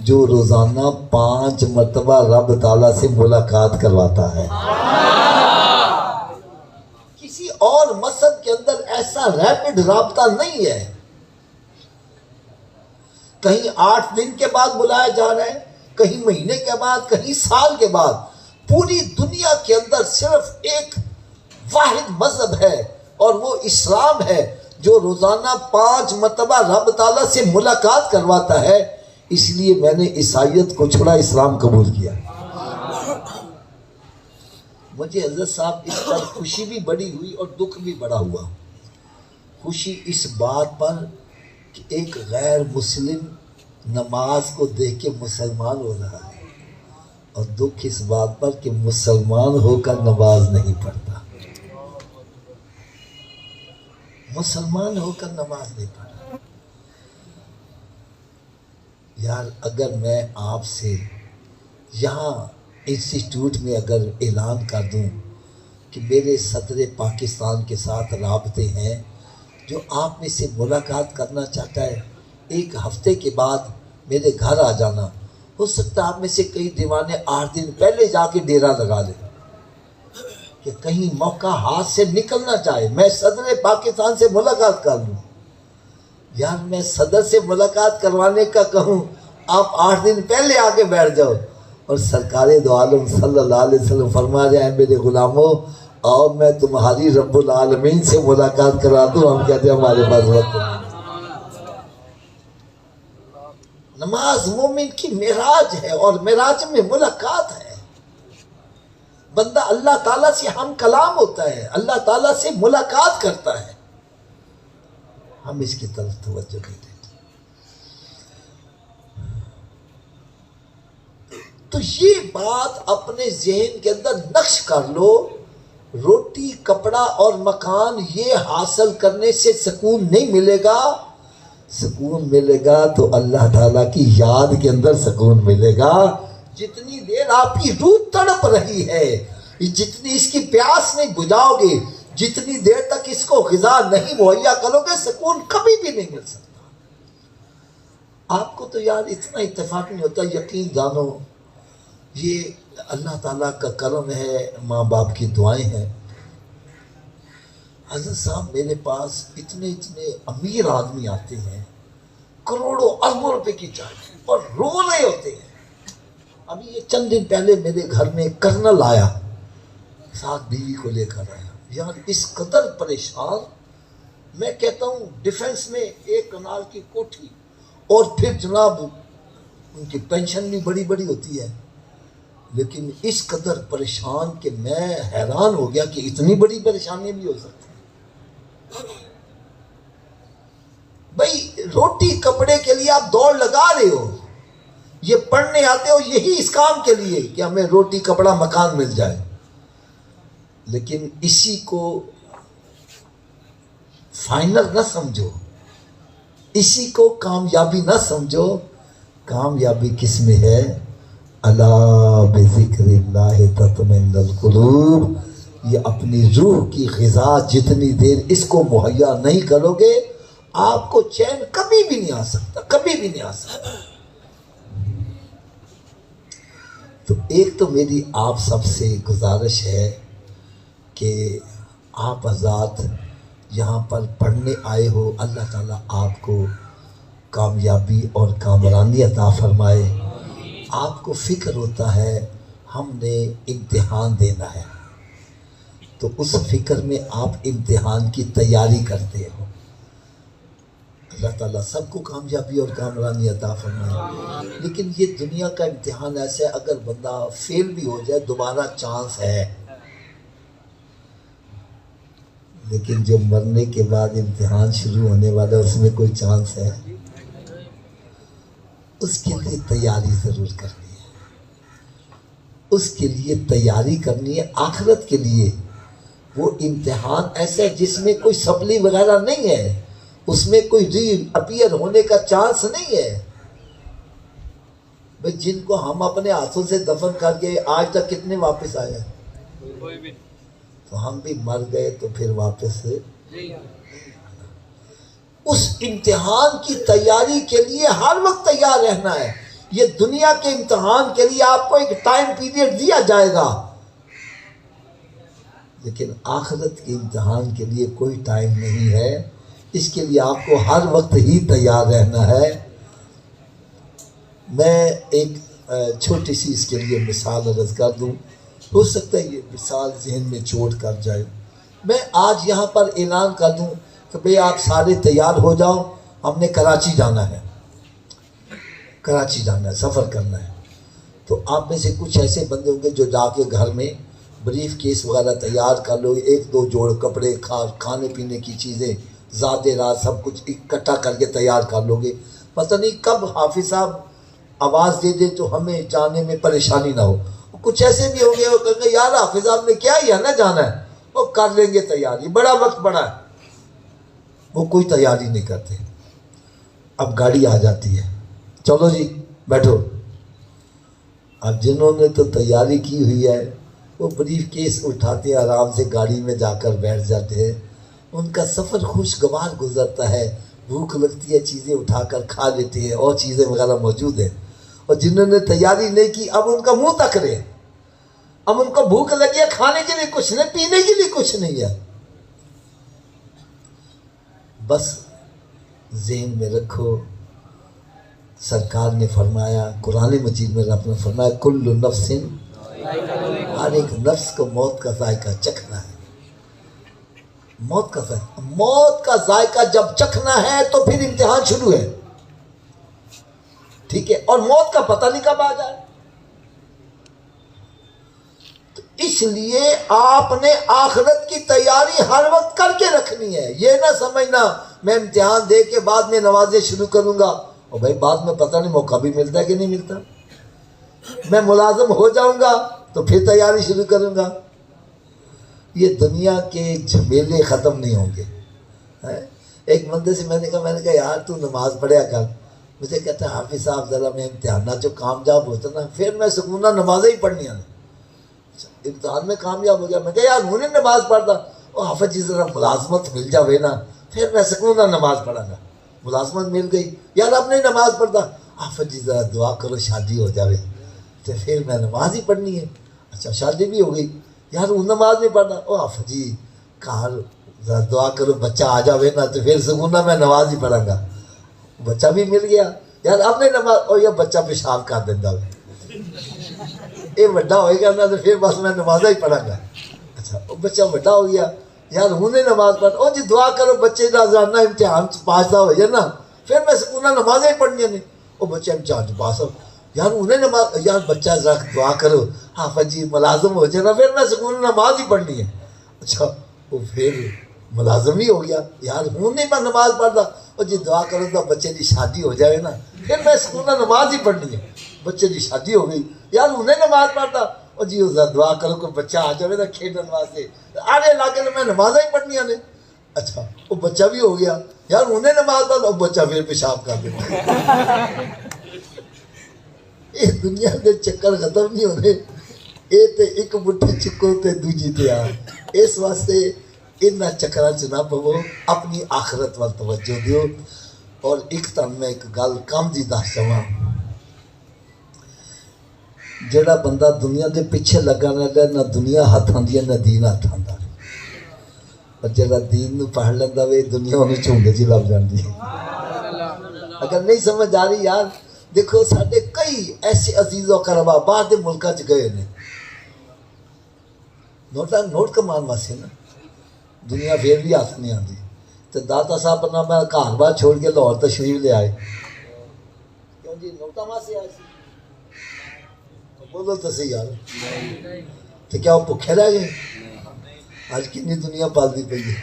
جو روزانہ 5 مرتبہ رب تعالیٰ سے ملاقات کرواتا ہے۔ کسی اور مذہب کے اندر ایسا ریپڈ رابطہ نہیں ہے، کہیں 8 دن کے بعد بلایا جا رہا ہے، کہیں مہینے کے بعد، کہیں سال کے بعد۔ پوری دنیا کے اندر صرف ایک واحد مذہب ہے اور وہ اسلام ہے جو روزانہ 5 مرتبہ رب تعالیٰ سے ملاقات کرواتا ہے۔ اس لیے میں نے عیسائیت کو چھوڑا، اسلام قبول کیا۔ مجھے حضرت صاحب اس پر خوشی بھی بڑی ہوئی اور دکھ بھی بڑا ہوا۔ خوشی اس بات پر کہ ایک غیر مسلم نماز کو دیکھ کے مسلمان ہو رہا ہے، اور دکھ اس بات پر کہ مسلمان ہو کر نماز نہیں پڑھتا، مسلمان ہو کر نماز نہیں پڑھتا۔ یار اگر میں آپ سے یہاں انسٹیٹیوٹ میں اگر اعلان کر دوں کہ میرے صدر پاکستان کے ساتھ رابطے ہیں، جو آپ میں سے ملاقات کرنا چاہتا ہے 1 ہفتے کے بعد میرے گھر آ جانا، ہو سکتا ہے آپ میں سے کئی دیوانے 8 دن پہلے جا کے ڈیرا لگا لیں کہ کہیں موقع ہاتھ سے نکلنا چاہے، میں صدر پاکستان سے ملاقات کر لوں۔ یار میں صدر سے ملاقات کروانے کا کہوں، آپ 8 دن پہلے آ کے بیٹھ جاؤ، اور سرکار دو عالم صلی اللہ علیہ وسلم فرما رہے ہیں میرے غلاموں اور میں تمہاری رب العالمین سے ملاقات کرا دوں، ہم کہتے ہیں ہمارے پاس وقت نہیں۔ نماز مومن کی معراج ہے، اور معراج میں ملاقات ہے۔ بندہ اللہ تعالیٰ سے ہم کلام ہوتا ہے، اللہ تعالیٰ سے ملاقات کرتا ہے، ہم اس کی طرف توجہ نہیں دیتے۔ تو یہ بات اپنے ذہن کے اندر نقش کر لو، روٹی کپڑا اور مکان یہ حاصل کرنے سے سکون نہیں ملے گا، سکون ملے گا تو اللہ تعالیٰ کی یاد کے اندر سکون ملے گا۔ جتنی دیر آپ کی روح تڑپ رہی ہے، جتنی اس کی پیاس نہیں بجھاؤ گے، جتنی دیر تک اس کو غذا نہیں مہیا کرو گے، سکون کبھی بھی نہیں مل سکتا۔ آپ کو تو یار اتنا اتفاق نہیں ہوتا، یقین جانو یہ اللہ تعالیٰ کا کرم ہے، ماں باپ کی دعائیں ہیں۔ حضرت صاحب میرے پاس اتنے امیر آدمی آتے ہیں، کروڑوں اربوں روپے کی چاہیے، اور رو رہے ہوتے ہیں۔ ابھی یہ چند دن پہلے میرے گھر میں کرنل آیا، ساتھ بیوی کو لے کر آیا، یار اس قدر پریشان، میں کہتا ہوں ڈیفنس میں 1 کنال کی کوٹھی، اور پھر جناب ان کی پینشن بھی بڑی بڑی ہوتی ہے، لیکن اس قدر پریشان کہ میں حیران ہو گیا کہ اتنی بڑی پریشانی بھی ہو سکتی ہے۔ بھائی روٹی کپڑے کے لیے آپ دوڑ لگا رہے ہو، یہ پڑھنے آتے ہو یہی اس کام کے لیے کہ ہمیں روٹی کپڑا مکان مل جائے، لیکن اسی کو فائنل نہ سمجھو، اسی کو کامیابی نہ سمجھو۔ کامیابی کس میں ہے؟ الا بذکر اللہ تطمئن القلوب۔ یہ اپنی روح کی غذا جتنی دیر اس کو مہیا نہیں کرو گے، آپ کو چین کبھی بھی نہیں آ سکتا، کبھی بھی نہیں آ سکتا۔ تو ایک تو میری آپ سب سے گزارش ہے کہ آپ حضرات یہاں پر پڑھنے آئے ہو، اللہ تعالیٰ آپ کو کامیابی اور کامرانی عطا فرمائے۔ آپ کو فکر ہوتا ہے ہم نے امتحان دینا ہے، تو اس فکر میں آپ امتحان کی تیاری کرتے ہو۔ اللہ تعالیٰ سب کو کامیابی اور کامرانی عطا فرمائے۔ لیکن یہ دنیا کا امتحان ایسا ہے، اگر بندہ فیل بھی ہو جائے دوبارہ چانس ہے، لیکن جو مرنے کے بعد امتحان شروع ہونے والا اس میں کوئی چانس ہے؟ اس کے لیے تیاری ضرور کرنی ہے، اس کے لیے تیاری کرنی ہے آخرت کے لیے۔ وہ امتحان ایسا ہے جس میں کوئی سپلی وغیرہ نہیں ہے، اس میں کوئی ری اپیئر ہونے کا چانس نہیں ہے بھئی. جن کو ہم اپنے ہاتھوں سے دفن کر کے آج تک کتنے واپس آئے ہیں؟ تو ہم بھی مر گئے تو پھر واپس اس امتحان کی تیاری کے لیے ہر وقت تیار رہنا ہے. یہ دنیا کے امتحان کے لیے آپ کو ایک ٹائم پیریڈ دیا جائے گا، لیکن آخرت کے امتحان کے لیے کوئی ٹائم نہیں ہے. اس کے لیے آپ کو ہر وقت ہی تیار رہنا ہے. میں ایک چھوٹی سی اس کے لیے مثال عرض کر دوں، ہو سکتا ہے یہ مثال ذہن میں چوٹ کر جائے. میں آج یہاں پر اعلان کر دوں کہ بھئی آپ سارے تیار ہو جاؤ، ہم نے کراچی جانا ہے، کراچی جانا ہے، سفر کرنا ہے. تو آپ میں سے کچھ ایسے بندے ہوں گے جو جا کے گھر میں بریف کیس وغیرہ تیار کر لو، ایک دو جوڑ کپڑے، کھانے پینے کی چیزیں، زاد رات سب کچھ اکٹھا کر کے تیار کر لو گے. پتہ نہیں کب حافظ صاحب آواز دے دے تو ہمیں جانے میں پریشانی نہ ہو. کچھ ایسے بھی ہوں گے وہ کہیں گے یار حافظ صاحب نے کیا ہی ہے نا جانا ہے، وہ کر لیں گے تیاری، بڑا وقت بڑا ہے. وہ کوئی تیاری نہیں کرتے. اب گاڑی آ جاتی ہے، چلو جی بیٹھو. اب جنہوں نے تو تیاری کی ہوئی ہے وہ بریف کیس اٹھاتے ہیں، آرام سے گاڑی میں جا کر بیٹھ جاتے ہیں. ان کا سفر خوشگوار گزرتا ہے، بھوک لگتی ہے چیزیں اٹھا کر کھا لیتے ہیں اور چیزیں وغیرہ موجود ہیں. اور جنہوں نے تیاری نہیں کی اب ان کا منہ تک رہے، اب ان کو بھوک لگی ہے، کھانے کے لیے کچھ نہیں، پینے کے لیے کچھ نہیں ہے. بس ذہن میں رکھو سرکار نے فرمایا، قرآن مجید میں رب نے فرمایا کل نفس، ہر ایک نفس کو موت کا ذائقہ چکھنا ہے. موت کا ذائقہ جب چکھنا ہے تو پھر امتحان شروع ہے. ٹھیک ہے، اور موت کا پتہ نہیں کب آ جائے. تو اس لیے آپ نے آخرت کی تیاری ہر وقت کر کے رکھنی ہے. یہ نہ سمجھنا میں امتحان دے کے بعد میں نمازیں شروع کروں گا، اور بھائی بعد میں پتہ نہیں موقع بھی ملتا ہے کہ نہیں ملتا. میں ملازم ہو جاؤں گا تو پھر تیاری شروع کروں گا. یہ دنیا کے جھمیلے ختم نہیں ہوں گے. ایک بندے سے میں نے کہا یار تو نماز پڑھیا کر. مجھے کہتا ہے حافظ صاحب ذرا میں امتحانات جو کامیاب ہوتا نا پھر میں سکونہ نمازیں ہی پڑھنی ہیں. امتحان میں کامیاب ہو گیا، میں کہا یار ہوں نے نماز پڑھتا، اور حافظ جی ذرا ملازمت مل جاوے نا پھر میں سکونہ نماز پڑھا گا. ملازمت مل گئی، یار اب نہیں نماز پڑھتا، حافظ جی ذرا دعا کرو شادی ہو جاوے، تو پھر میں نماز ہی پڑھنی ہے. اچھا شادی بھی ہو گئی، یار وہ نماز نہیں پڑھنا، او حافظ جی کہا ذرا دعا کرو بچہ آ جاوے نا تو پھر سکونہ میں نماز ہی پڑھا گا. بچہ بھی مل گیا، یار اب نہیں نماز، اور یہ بچہ پیشاب کر دینا یہ بڑا ہوئے گا نا تو پھر بس میں نمازہ ہی پڑھا گا. اچھا وہ بچہ بڑا ہو گیا، یار ہوں نے نماز پڑھ، او جی دعا کرو بچے کا روزانہ امتحان پاسا ہو جائے نا پھر میں سکونہ نمازیں ہی پڑھنی نہیں. وہ بچہ امتحان پاس ہو، یار انہیں نماز، یار بچہ ذرا دعا کرو حافظ جی ملازم ہو جائے نا پھر میں سکونہ نماز ہی پڑھنی ہے. اچھا وہ پھر ملازم ہی ہو گیا، یار ہوں نہیں میں نماز پڑھتا، اور جی دعا کرو تو بچے کی شادی ہو جائے نا پھر میں سکونہ نماز ہی پڑھنی ہے. بچے کی شادی ہو گئی، یار انہیں نماز پڑھتا، اور جی دعا کرو کہ بچہ آ جائے نا کھیلنے واسطے، آرے علاقے میں نمازیں ہی پڑھنی نے. اچھا وہ بچہ بھی ہو گیا، یار انہیں نماز پڑھتا، اور بچہ پھر پیشاب کر دیتا. یہ دنیا کے چکر ختم نہیں ہونے، یہ تے ایک مٹھی چکو تے دوجی تیار. اس واسطے ان چکراں چ نہ پو، اپنی آخرت وال توجہ دیو. اور ایک تن میں ایک گل کام دی دس چاہاں، جڑا بندہ دنیا دے پیچھے لگا رہتا نہ دنیا ہاتھ آندی ہے نہ دین ہاتھ آندا. اور جڑا دین نو پڑھ لیندا وے دنیا انہوں چونگے جی لگ جاندی. اگر نہیں سمجھ آ رہی یار دیکھو ساڈے کئی ایسے عزیز و اقربا باہر دے ملکاں چ گئے نے نوٹ کمان واسطے نا، دنیا پھر بھی ہاتھ نہیں آتی. تو داتا صاحب اپنا میں گھر بار چھوڑ کے لاہور تشریف لے آئے، کیوں جی نوٹاں واسطے آئے سی؟ بولو تو صحیح یار، تو کیا وہ بھوکے رہ گئے؟ آج کتنی دنیا پالتی پئی ہے.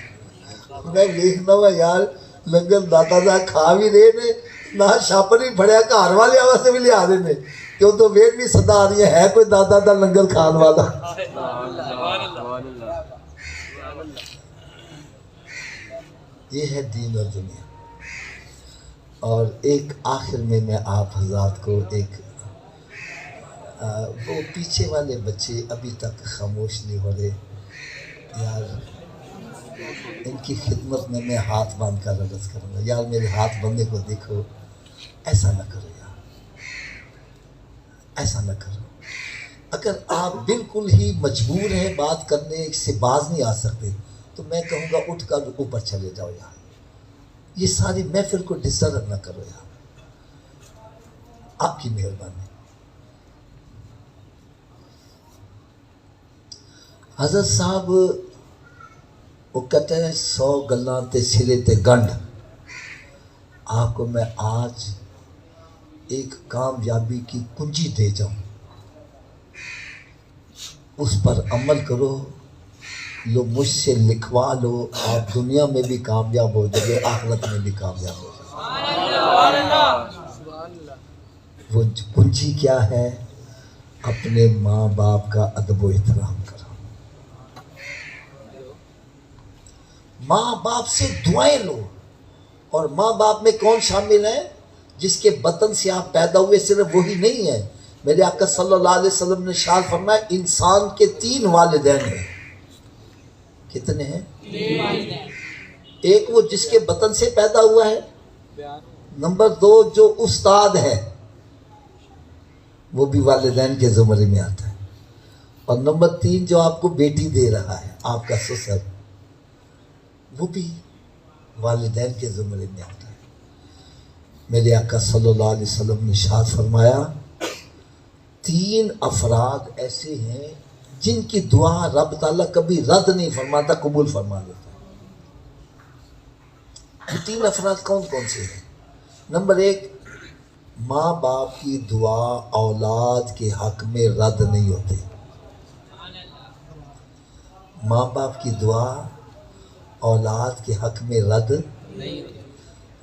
میں دیکھنا وا یار لنگر داتا صاحب کھا بھی رہے نے، نہ شاپر بھی پڑیا گھر والے واسطے بھی لیا دے نے، کیوں تو ویٹ بھی صدا آ رہی ہے کوئی دادا دا لنگر کھان والا. یہ ہے دین اور دنیا. اور ایک آخر میں آپ حضرات کو ایک وہ پیچھے والے بچے ابھی تک خاموش نہیں ہو رہے یار، ان کی خدمت میں ہاتھ باندھ کر عرض کروں گا، یار میرے ہاتھ بندے کو دیکھو، ایسا نہ کرو یار، ایسا نہ کرو۔ اگر آپ بالکل ہی مجبور ہیں بات کرنے سے باز نہیں آ سکتے تو میں کہوں گا اٹھ کر اوپر چلے جاؤ یار، یہ ساری محفل کو ڈسٹرب نہ کرو یار، آپ کی مہربانی۔ حضرت صاحب وہ کہتے ہیں 100 گلاں تے سرے تے گنڈ، آپ کو میں آج ایک کامیابی کی کنجی دے جاؤں، اس پر عمل کرو، لو مجھ سے لکھوا لو، آپ دنیا میں بھی کامیاب ہو جائے، آخرت میں بھی کامیاب ہو جائے۔ وہ کنجی کیا ہے؟ اپنے ماں باپ کا ادب و احترام کرو، ماں باپ سے دعائیں لو، اور ماں باپ میں کون شامل ہے؟ جس کے بطن سے آپ پیدا ہوئے صرف وہی نہیں ہے، میرے آقا صلی اللہ علیہ وسلم نے ارشاد فرمایا انسان کے 3 والدین ہیں۔ کتنے ہیں؟ 3 والدین۔ ایک وہ جس کے بطن سے پیدا ہوا ہے، نمبر 2 جو استاد ہے وہ بھی والدین کے زمرے میں آتا ہے، اور نمبر 3 جو آپ کو بیٹی دے رہا ہے، آپ کا سسر، وہ بھی والدین کے زمرے میں آتا ہے۔ میرے آقا صلی اللہ علیہ وسلم نے ارشاد فرمایا 3 افراد ایسے ہیں جن کی دعا رب تعالیٰ کبھی رد نہیں فرماتا، قبول فرما لیتا ہے۔ یہ 3 افراد کون کون سے ہیں؟ نمبر 1، ماں باپ کی دعا اولاد کے حق میں رد نہیں ہوتی، ماں باپ کی دعا اولاد کے حق میں رد نہیں ہوتی۔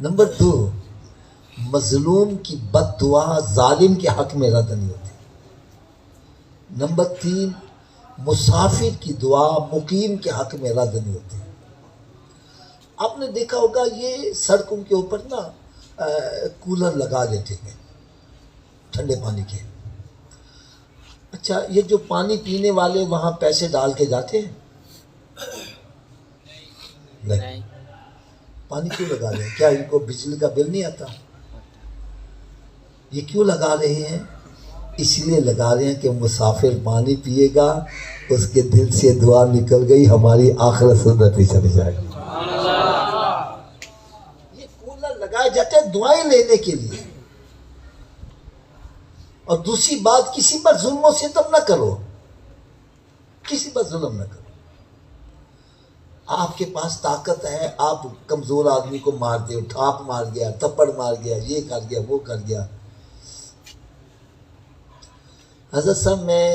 نمبر 2، مظلوم کی بد دعا ظالم کے حق میں رد نہیں ہوتی۔ نمبر 3، مسافر کی دعا مقیم کے حق میں رد نہیں ہوتی۔ آپ نے دیکھا ہوگا یہ سڑکوں کے اوپر نا کولر لگا لیتے ہیں ٹھنڈے پانی کے، اچھا یہ جو پانی پینے والے وہاں پیسے ڈال کے جاتے ہیں؟ نہیں۔ پانی کیوں لگا رہے ہیں؟ کیا ان کو بجلی کا بل نہیں آتا؟ یہ کیوں لگا رہے ہیں؟ اس لیے لگا رہے ہیں کہ مسافر پانی پیے گا، اس کے دل سے دعا نکل گئی، ہماری آخرت سنتی چلی جائے گی۔ یہ کولر لگائے جاتے ہیں دعائیں لینے کے لیے۔ اور دوسری بات، کسی پر ظلم و ستم نہ کرو، کسی پر ظلم نہ کرو۔ آپ کے پاس طاقت ہے، آپ کمزور آدمی کو مار دے، ٹھاپ مار گیا، تھپڑ مار گیا، یہ کر گیا، وہ کر گیا۔ حضرت صاحب میں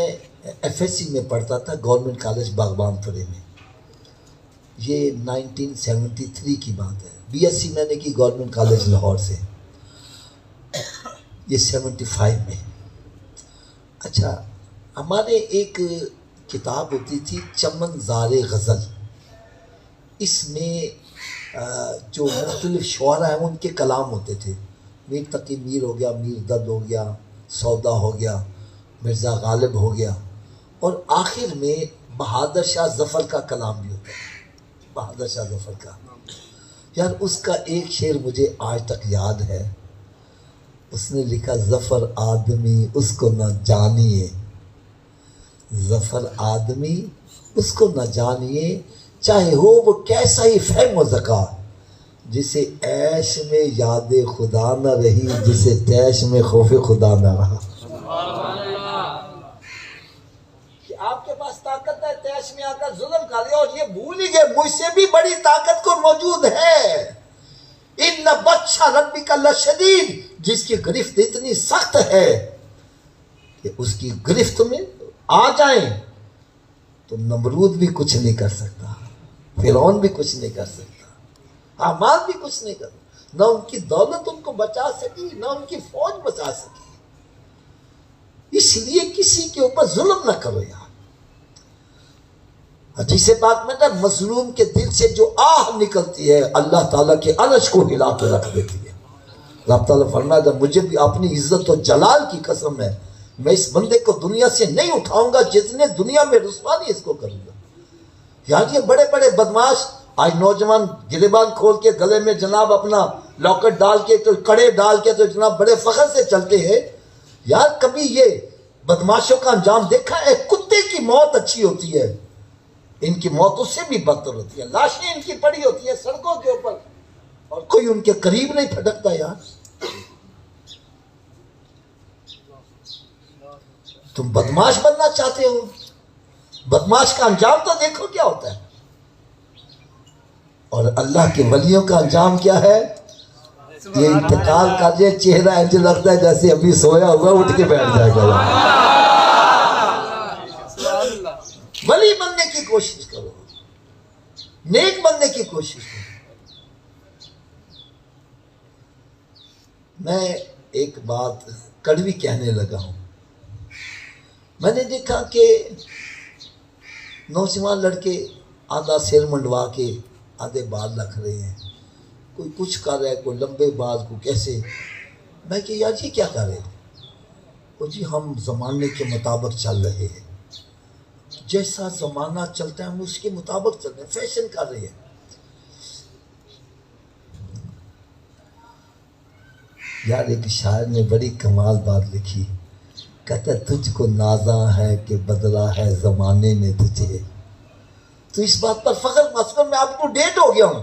FSC میں پڑھتا تھا، گورنمنٹ کالج باغبان پورے میں، یہ 1973 کی بات ہے۔ BSc میں نے کی گورنمنٹ کالج لاہور سے، یہ 75 میں۔ اچھا ہمارے ایک کتاب ہوتی تھی چمن زار غزل، اس میں جو مختلف شعراء ہیں ان کے کلام ہوتے تھے، میر تقی میر ہو گیا، میر درد ہو گیا، سودا ہو گیا، مرزا غالب ہو گیا، اور آخر میں بہادر شاہ ظفر کا کلام بھی ہوتا ہے، بہادر شاہ ظفر کا۔ یار اس کا ایک شعر مجھے آج تک یاد ہے، اس نے لکھا ظفر آدمی اس کو نہ جانیے، ظفر آدمی اس کو نہ جانیے، چاہے ہو وہ کیسا ہی فہم و ذکا، جسے عیش میں یاد خدا نہ رہی، جسے تیش میں خوف خدا نہ رہا۔ کہ آپ کے پاس طاقت ہے، تیش میں آ کر ظلم کر لیا، اور یہ بھول ہی گئے مجھ سے بھی بڑی طاقت کو موجود ہے۔ ان بطش ربک لشدید، جس کی گرفت اتنی سخت ہے کہ اس کی گرفت میں آ جائیں تو نمرود بھی کچھ نہیں کر سکتا، فرعون بھی کچھ نہیں کر سکتا، حامان بھی کچھ نہیں کر سکتا، نہ ان کی دولت ان کو بچا سکی، نہ ان کی فوج بچا سکی۔ اس لیے کسی کے اوپر ظلم نہ کرو یار۔ حدیث پاک میں نا مظلوم کے دل سے جو آہ نکلتی ہے اللہ تعالیٰ کے عرش کو ہلا کے رکھ دیتی ہے۔ رب تعالیٰ فرمایا جب مجھے بھی اپنی عزت و جلال کی قسم ہے میں اس بندے کو دنیا سے نہیں اٹھاؤں گا جتنے دنیا میں رسوانی اس کو کروں گا. یار یہ بڑے بڑے بدماش آج نوجوان گریبان کھول کے گلے میں جناب اپنا لاکٹ ڈال کے تو کڑے ڈال کے تو جناب بڑے فخر سے چلتے ہیں. یار کبھی یہ بدماشوں کا انجام دیکھا ہے؟ کتے کی موت اچھی ہوتی ہے، ان کی موت اس سے بھی بدتر ہوتی ہے. لاشیں ان کی پڑی ہوتی ہیں سڑکوں کے اوپر اور کوئی ان کے قریب نہیں پھٹکتا. یار تم بدماش بننا چاہتے ہو، بدماش کا انجام تو دیکھو کیا ہوتا ہے. اور اللہ کے ولیوں کا انجام کیا ہے؟ یہ انتقال کا یہ چہرہ ایسے لگتا ہے جیسے ابھی سویا ہوا اٹھ کے بیٹھ جائے گا. ولی بننے کی کوشش کرو، نیک بننے کی کوشش کرو. میں ایک بات کڑوی کہنے لگا ہوں. میں نے دیکھا کہ نوجوان لڑکے آدھا سر منڈوا کے آدھے بال رکھ رہے ہیں، کوئی کچھ کر رہا ہے، کوئی لمبے بال کو کیسے. میں کہ یار جی کیا کر رہے ہیں؟ وہ جی ہم زمانے کے مطابق چل رہے ہیں، جیسا زمانہ چلتا ہے ہم اس کے مطابق چل رہے ہیں، فیشن کر رہے ہیں. یار ایک شاعر نے بڑی کمال بات لکھی، کہتا ہے تجھ کو نازاں ہے کہ بدلا ہے زمانے نے تجھے. تو اس بات پر فخر مسکر میں اپ ٹو ڈیٹ ہو گیا ہوں،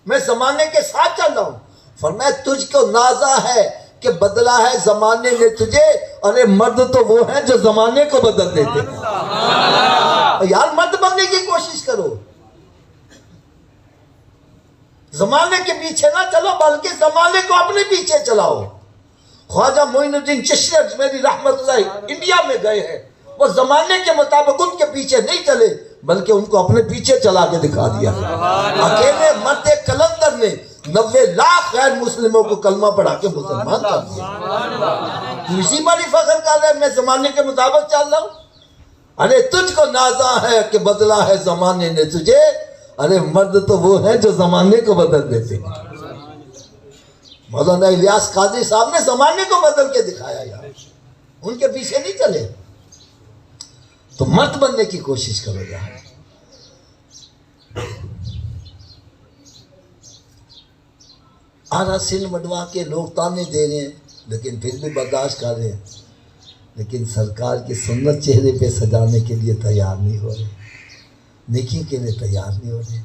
میں زمانے کے ساتھ چل رہا ہوں. فرمایا تجھ کو نازاں ہے کہ بدلا ہے زمانے نے تجھے. ارے مرد تو وہ ہیں جو زمانے کو بدل دیتے ہیں. یار مرد بننے کی کوشش کرو، زمانے کے پیچھے نہ چلو بلکہ زمانے کو اپنے پیچھے چلاؤ. خواجہ معین الدین چشتی اجمیری رحمت اللہ انڈیا میں گئے ہیں، وہ زمانے کے مطابق ان کے پیچھے نہیں چلے بلکہ ان کو اپنے پیچھے چلا کے دکھا دیا. اکیلے مرد کلندر نے 90 لاکھ غیر مسلموں کو کلمہ پڑھا کے مسلمان کر دیا. اسی پر ہی فخر کر رہے ہیں میں زمانے کے مطابق چل رہا ہوں. ارے تجھ کو نازاں ہے کہ بدلا ہے زمانے نے تجھے. ارے مرد تو وہ ہیں جو زمانے کو بدل دیتے ہیں. مولانا الیاس قادری صاحب نے زمانے کو بدل کے دکھایا یار، ان کے پیچھے نہیں چلے. تو مرد بننے کی کوشش کرو یار. آرا سن مڈوا کے لوگ تانے دے رہے ہیں لیکن پھر بھی برداشت کر رہے ہیں، لیکن سرکار کی سنت چہرے پہ سجانے کے لیے تیار نہیں ہو رہے، نیکی کے لیے تیار نہیں ہو رہے.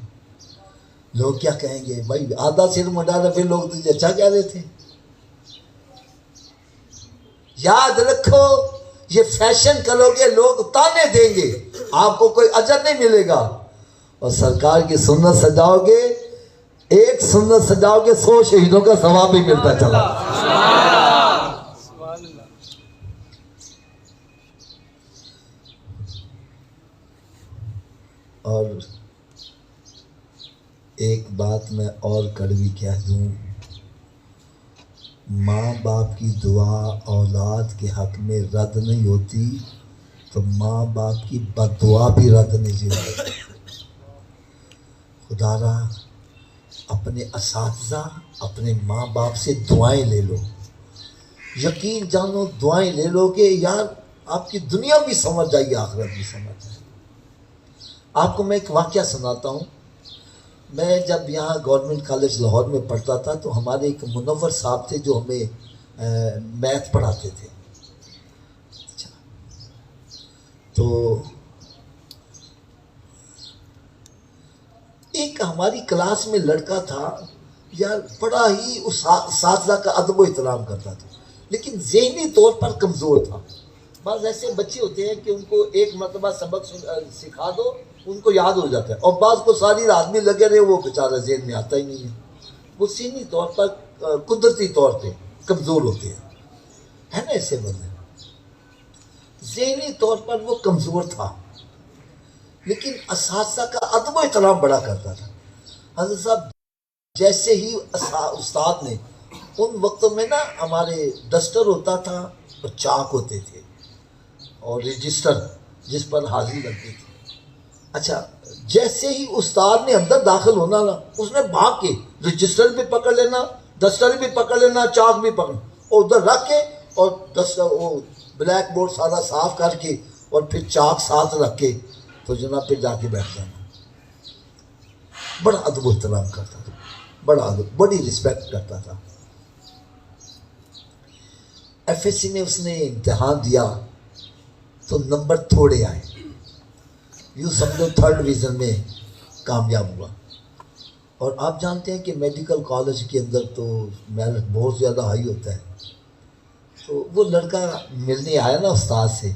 لوگ کیا کہیں گے؟ بھائی آدھا سر مڈا رہے پھر لوگ تجھے اچھا کہہ رہے تھے. یاد رکھو یہ فیشن کرو گے لوگ تانے دیں گے، آپ کو کوئی اجر نہیں ملے گا. اور سرکار کی سنت سجاؤ گے، ایک سنت سجاؤ گے 100 شہیدوں کا ثواب بھی ملتا چلا. اور ایک بات میں اور کڑوی کہہ دوں، ماں باپ کی دعا اولاد کے حق میں رد نہیں ہوتی تو ماں باپ کی بد دعا بھی رد نہیں ہوتی. خدا را اپنے اساتذہ اپنے ماں باپ سے دعائیں لے لو، یقین جانو دعائیں لے لو کہ یار آپ کی دنیا بھی سمجھ جائے گی آخرت بھی سمجھ جائے. آپ کو میں ایک واقعہ سناتا ہوں. میں جب یہاں گورنمنٹ کالج لاہور میں پڑھتا تھا تو ہمارے ایک منور صاحب تھے جو ہمیں میتھ پڑھاتے تھے. تو ایک ہماری کلاس میں لڑکا تھا یار بڑا ہی اساتذہ کا ادب و احترام کرتا تھا لیکن ذہنی طور پر کمزور تھا. بعض ایسے بچے ہوتے ہیں کہ ان کو ایک مرتبہ سبق سکھا دو ان کو یاد ہو جاتا ہے اور بعض کو ساری رات بھی لگے رہے وہ بیچارہ ذہن میں آتا ہی نہیں ہے. وہ ذہنی طور پر قدرتی طور پہ کمزور ہوتے ہیں، ہے نا ایسے بندے. ذہنی طور پر وہ کمزور تھا لیکن اساتذہ کا ادب و احترام بڑا کرتا تھا. حضرت صاحب جیسے ہی استاد نے ان وقتوں میں نا ہمارے ڈسٹر ہوتا تھا اور چاک ہوتے تھے اور رجسٹر جس پر حاضری لگتی تھی. اچھا جیسے ہی استاد نے اندر داخل ہونا نا اس نے بھاگ کے رجسٹر بھی پکڑ لینا دستر بھی پکڑ لینا، چاک بھی پکڑ، اور ادھر رکھ کے اور وہ بلیک بورڈ سارا صاف کر کے اور پھر چاک ساتھ رکھ کے تو جناب پھر جا کے بیٹھ جانا۔ بڑا ادب و احترام کرتا تھا، بڑا ادب، بڑی رسپیکٹ کرتا تھا۔ ایف ایس سی میں اس نے امتحان دیا تو نمبر تھوڑے آئے، یوں سمجھو 3rd ڈویژن میں کامیاب ہوا۔ اور آپ جانتے ہیں کہ میڈیکل کالج کے اندر تو میرٹ بہت زیادہ ہائی ہوتا ہے۔ تو وہ لڑکا ملنے آیا نا استاد سے،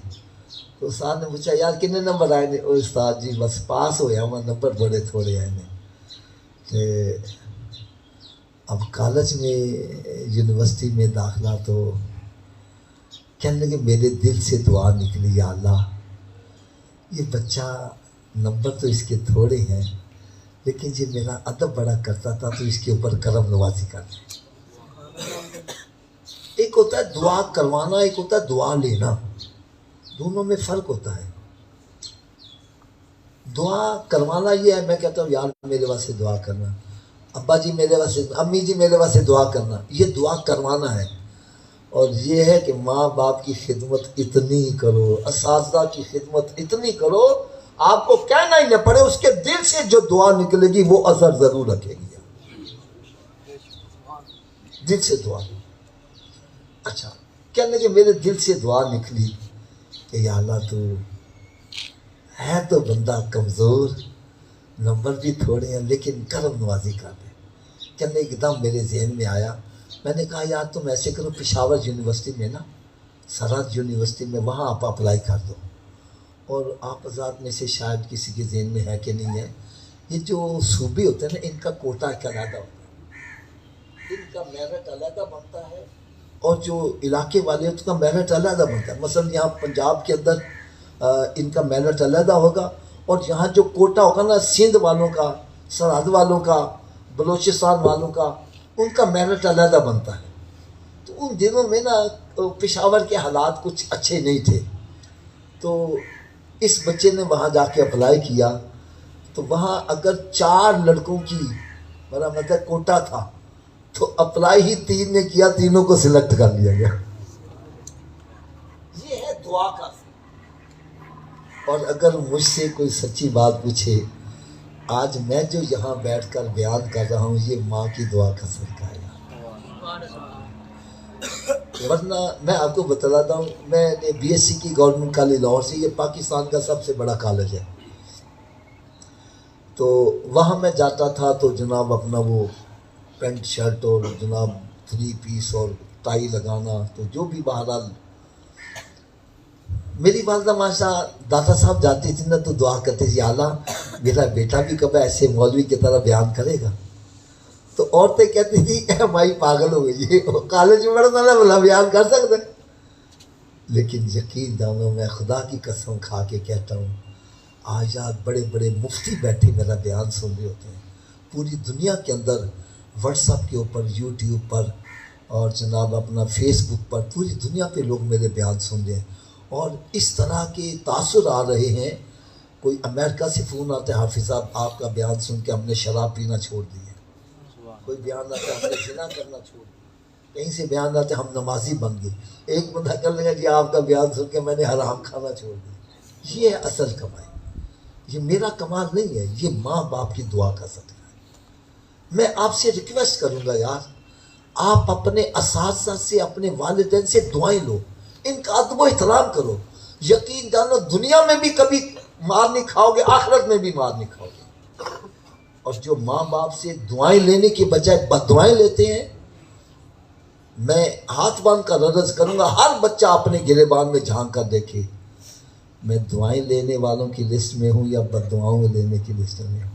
تو استاد نے پوچھا یار کتنے نمبر آئے نے؟ اور استاد جی بس پاس ہو گیا ہوں، نمبر بڑے تھوڑے آئے نے۔ کہ اب کالج میں یونیورسٹی میں داخلہ تو کہنے لگے میرے دل سے دعا نکلی، یا اللہ یہ بچہ نمبر تو اس کے تھوڑے ہیں لیکن یہ میرا ادب بڑا کرتا تھا تو اس کے اوپر کرم نوازی کر دیں۔ ایک ہوتا ہے دعا کروانا، ایک ہوتا ہے دعا لینا، دونوں میں فرق ہوتا ہے۔ دعا کروانا یہ ہے میں کہتا ہوں یار میرے واسطے دعا کرنا، ابا جی میرے واسطے، امی جی میرے واسطے دعا کرنا، یہ دعا کروانا ہے۔ اور یہ ہے کہ ماں باپ کی خدمت اتنی کرو، اساتذہ کی خدمت اتنی کرو، آپ کو کہنا ہی نہ پڑے، اس کے دل سے جو دعا نکلے گی وہ اثر ضرور رکھے گی۔ دل سے دعا، اچھا کہنے کہ میرے دل سے دعا نکلی کہ یا اللہ تو ہے تو بندہ کمزور، نمبر بھی تھوڑے ہیں لیکن کرم نوازی کر دے۔ کہنے ایک دم میرے ذہن میں آیا، میں نے کہا یار تم ایسے کرو پشاور یونیورسٹی میں نا، سرحد یونیورسٹی میں، وہاں آپ اپلائی کر دو۔ اور آپ حضرات میں سے شاید کسی کے ذہن میں ہے کہ نہیں ہے، یہ جو صوبے ہوتے ہیں نا ان کا کوٹا ایک علیحدہ ہوتا ہے، ان کا میرٹ علیحدہ بنتا ہے، اور جو علاقے والے ان کا میرٹ علیحدہ بنتا ہے۔ مثلا یہاں پنجاب کے اندر ان کا میرٹ علیحدہ ہوگا، اور یہاں جو کوٹا ہوگا نا سندھ والوں کا، سرحد والوں کا، بلوچستان والوں کا، ان کا میرٹ علیحدہ بنتا ہے۔ تو ان دنوں میں نا پشاور کے حالات کچھ اچھے نہیں تھے، تو اس بچے نے وہاں جا کے اپلائی کیا، تو وہاں اگر 4 لڑکوں کی میرا مطلب کوٹا تھا تو اپلائی ہی 3 نے کیا، تینوں کو سلیکٹ کر لیا گیا۔ یہ ہے دعا کا۔ اور اگر مجھ سے کوئی سچی بات پوچھے، آج میں جو یہاں بیٹھ کر بیان کر رہا ہوں یہ ماں کی دعا کا صدقہ ہے۔ ورنہ میں آپ کو بتلاتا ہوں، میں نے بی ایس سی کی گورنمنٹ کالج لاہور سے، یہ پاکستان کا سب سے بڑا کالج ہے، تو وہاں میں جاتا تھا تو جناب اپنا وہ پینٹ شرٹ اور جناب 3 پیس اور ٹائی لگانا، تو جو بھی بہرحال میری والدہ ماشاء دادا صاحب جاتی تھی نا تو دعا کرتے تھی، اللہ میرا بیٹا بھی کب ایسے مولوی کی طرح بیان کرے گا۔ تو عورتیں کہتی تھی اے مائی پاگل ہو گئی ہے، کالج میں پڑھتا نا بلا بیان کر سکتے۔ لیکن یقین جانو میں خدا کی قسم کھا کے کہتا ہوں، آج بڑے بڑے مفتی بیٹھے میرا بیان سن رہے ہوتے ہیں، پوری دنیا کے اندر واٹس ایپ کے اوپر، یوٹیوب پر اور جناب اپنا فیس بک پر پوری دنیا پہ لوگ میرے بیان سن رہے ہیں، اور اس طرح کے تاثر آ رہے ہیں۔ کوئی امریکہ سے فون آتے ہیں حافظ صاحب آپ کا بیان سن کے ہم نے شراب پینا چھوڑ دی ہے، کوئی بیان آتا ہے ہم نے زنا کرنا چھوڑ دیا، کہیں سے بیان آتے ہیں ہم نمازی بن گئے، ایک بندہ کر لے گا جی آپ کا بیان سن کے میں نے حرام کھانا چھوڑ دیا۔ یہ ہے اصل کمائی، یہ میرا کمال نہیں ہے، یہ ماں باپ کی دعا کا صدقہ ہے۔ میں آپ سے ریکویسٹ کروں گا یار، آپ اپنے اساتذہ سے، اپنے والدین سے دعائیں لو، ان کا ادب و احترام کرو۔ یقین جانو دنیا میں بھی کبھی مار نہیں کھاؤ گے، آخرت میں بھی مار نہیں کھاؤ گے۔ اور جو ماں باپ سے دعائیں لینے کی بجائے بد دعائیں لیتے ہیں، میں ہاتھ باندھ کر عرض کروں گا ہر بچہ اپنے گریبان میں جھانک کر دیکھے، میں دعائیں لینے والوں کی لسٹ میں ہوں یا بد دعاؤں میں لینے کی لسٹ میں ہوں۔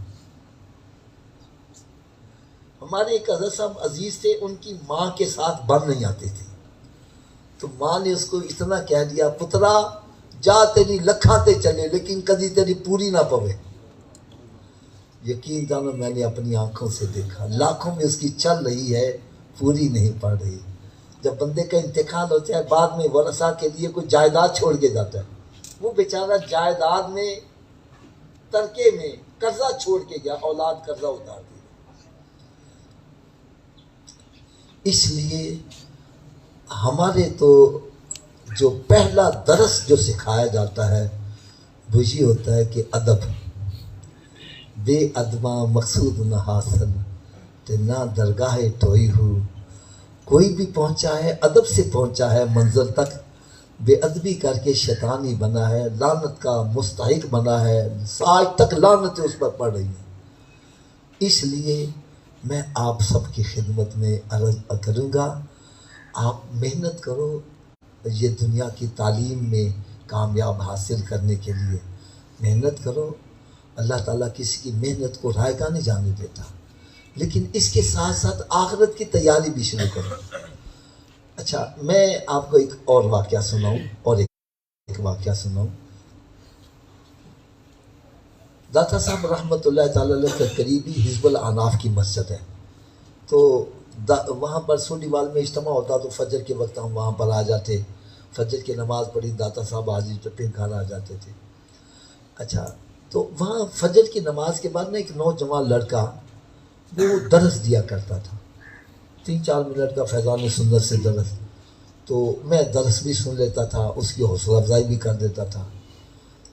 ہمارے ایک حضرت صاحب عزیز تھے، ان کی ماں کے ساتھ بن نہیں آتی تھی، تو ماں نے اس کو اتنا کہہ دیا پترا جا تیری لکھاں تے چلے لیکن کدی تیری پوری نہ پوے۔ یقین جانو میں نے اپنی آنکھوں سے دیکھا، لاکھوں میں اس کی چل رہی ہے، پوری نہیں پڑ رہی۔ جب بندے کا انتقال ہوتا ہے بعد میں ورثہ کے لیے کوئی جائیداد چھوڑ کے جاتا ہے، وہ بیچارہ جائیداد میں ترکے میں قرضہ چھوڑ کے گیا، اولاد قرضہ اتار دی۔ اس لیے ہمارے تو جو پہلا درس جو سکھایا جاتا ہے وہ یہ ہوتا ہے کہ ادب بے ادباں مقصود نہ حاصل تے نہ درگاہ ٹوئی ہو. کوئی بھی پہنچا ہے ادب سے پہنچا ہے منزل تک، بے ادبی کر کے شیطانی بنا ہے، لعنت کا مستحق بنا ہے، آج تک لعنتیں اس پر پڑ رہی ہیں. اس لیے میں آپ سب کی خدمت میں عرض کروں گا، آپ محنت کرو یہ دنیا کی تعلیم میں کامیاب حاصل کرنے کے لیے محنت کرو. اللہ تعالیٰ کسی کی محنت کو رائگاں نہیں جانے دیتا، لیکن اس کے ساتھ ساتھ آخرت کی تیاری بھی شروع کرو. اچھا، میں آپ کو ایک اور واقعہ سناؤں داتا صاحب رحمۃ اللہ تعالیٰ علیہ کے قریبی حزب العناف کی مسجد ہے، تو وہاں پر سونڈیوال میں اجتماع ہوتا تو فجر کے وقت ہم وہاں پر آ جاتے، فجر کی نماز پڑھی داتا صاحب حاضری ٹپے گھر آ جاتے تھے. اچھا، تو وہاں فجر کی نماز کے بعد نا ایک نوجوان لڑکا وہ درس دیا کرتا تھا، 3-4 منٹ کا فیضان سنت سے درس. تو میں درس بھی سن لیتا تھا، اس کی حوصلہ افزائی بھی کر دیتا تھا.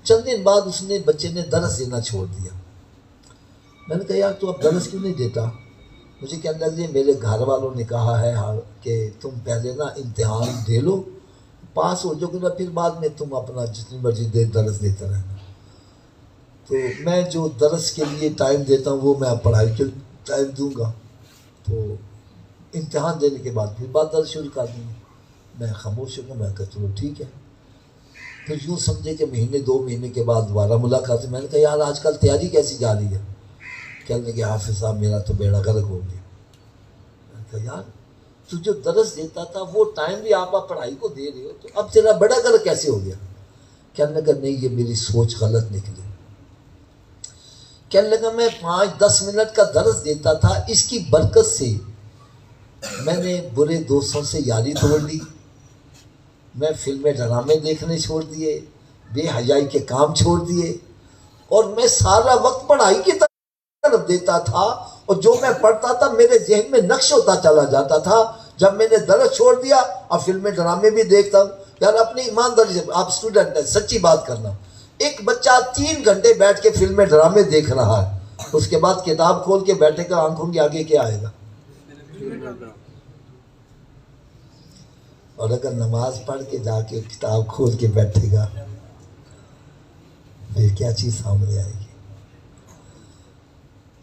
چند دن بعد بچے نے درس دینا چھوڑ دیا. میں نے کہا یار تو اب درس کیوں نہیں دیتا؟ مجھے کہنے لگے میرے گھر والوں نے کہا ہے کہ تم پہلے نا امتحان دے لو، پاس ہو جاؤ گے پھر بعد میں تم اپنا جتنی مرضی دیر درس دیتا رہنا. تو میں جو درس کے لیے ٹائم دیتا ہوں وہ میں پڑھائی کے ٹائم دوں گا، تو امتحان دینے کے بعد پھر بات درس شروع کر دوں گا. میں خاموش ہوں، میں کہا چلو ٹھیک ہے. پھر یوں سمجھے کہ 1-2 مہینے کے بعد دوبارہ ملاقات ہوئی. میں نے کہا یار آج کل تیاری کیسی جا رہی ہے؟ کہنے لگے حافظ صاحب میرا تو بیڑا غرق ہو گیا. میں نے کہا یار تو جو درس دیتا تھا وہ ٹائم بھی آپ پڑھائی کو دے رہے ہو، تو اب تیرا بڑا غرق کیسے ہو گیا؟ کہنے لگا نہیں یہ میری سوچ غلط نکلی. کہنے لگا میں 5-10 منٹ کا درس دیتا تھا، اس کی برکت سے میں نے برے دوستوں سے یاری توڑ لی، میں فلمیں ڈرامے دیکھنے چھوڑ دیے، بے حیائی کے کام چھوڑ دیے، اور میں سارا وقت پڑھائی کی طرف دیتا تھا، اور جو میں پڑھتا تھا میرے ذہن میں نقش ہوتا چلا جاتا تھا. جب میں نے درس چھوڑ دیا اب فلمیں ڈرامے بھی دیکھتا ہوں. یار اپنی ایمانداری سے، آپ اسٹوڈنٹ ہیں سچی بات کرنا، ایک بچہ 3 گھنٹے بیٹھ کے فلمیں ڈرامے دیکھ رہا ہے، اس کے بعد کتاب کھول کے بیٹھے گا، آنکھوں کے آگے کیا آئے گا؟ اور اگر نماز پڑھ کے جا کے کتاب کھول کے بیٹھے گا پھر کیا چیز سامنے آئے گی؟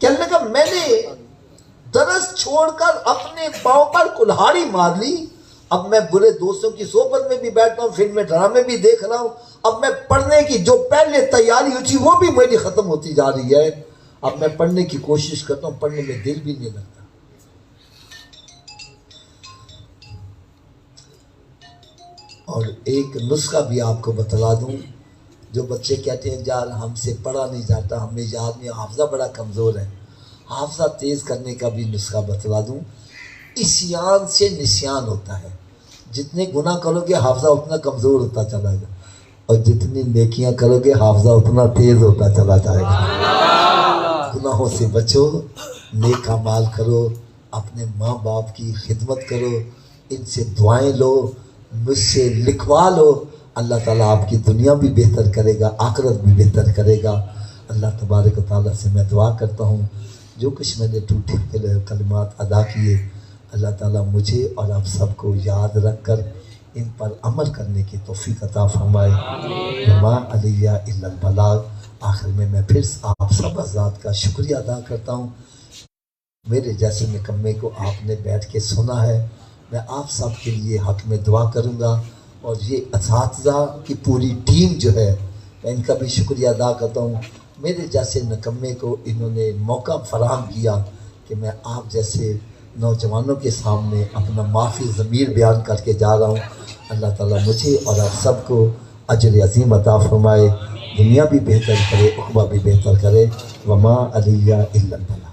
کہنے لگا میں نے درس چھوڑ کر اپنے پاؤں پر کلہاڑی مار لی، اب میں برے دوستوں کی صحبت میں بھی بیٹھتا ہوں، فلمیں ڈرامے بھی دیکھ رہا ہوں. اب میں پڑھنے کی جو پہلے تیاری ہوئی تھی وہ بھی میری ختم ہوتی جا رہی ہے. اب میں پڑھنے کی کوشش کرتا ہوں، پڑھنے میں دل بھی نہیں لگتا. اور ایک نسخہ بھی آپ کو بتلا دوں، جو بچے کہتے ہیں یار ہم سے پڑھا نہیں جاتا، ہمیں یاد نہیں، حافظہ بڑا کمزور ہے، حافظہ تیز کرنے کا بھی نسخہ بتلا دوں. عصیان سے نسیان ہوتا ہے، جتنے گناہ کرو گے حافظہ اتنا کمزور ہوتا چلا جائے گا، اور جتنی نیکیاں کرو گے حافظہ اتنا تیز ہوتا چلا جائے گا. گناہوں سے بچو، نیک اعمال کرو، اپنے ماں باپ کی خدمت کرو، ان سے دعائیں لو، مجھ سے لکھوا لو. اللہ تعالیٰ آپ کی دنیا بھی بہتر کرے گا، آخرت بھی بہتر کرے گا. اللہ تبارک و تعالیٰ سے میں دعا کرتا ہوں جو کچھ میں نے ٹوٹے کلمات ادا کیے، اللہ تعالیٰ مجھے اور آپ سب کو یاد رکھ کر ان پر عمل کرنے کی توفیق عطا فرمائے. وما علیہ الا البلاغ. آخر میں پھر آپ سب حضرات کا شکریہ ادا کرتا ہوں. میرے جیسے نکمے کو آپ نے بیٹھ کے سنا ہے. میں آپ سب کے لیے حق میں دعا کروں گا، اور یہ اساتذہ کی پوری ٹیم جو ہے میں ان کا بھی شکریہ ادا کرتا ہوں. میرے جیسے نکمے کو انہوں نے موقع فراہم کیا کہ میں آپ جیسے نوجوانوں کے سامنے اپنا معافی ضمیر بیان کر کے جا رہا ہوں. اللہ تعالیٰ مجھے اور آپ سب کو اجر عظیم عطا فرمائے، دنیا بھی بہتر کرے، عقبہ بھی بہتر کرے. وما علیہ الا البلاغ.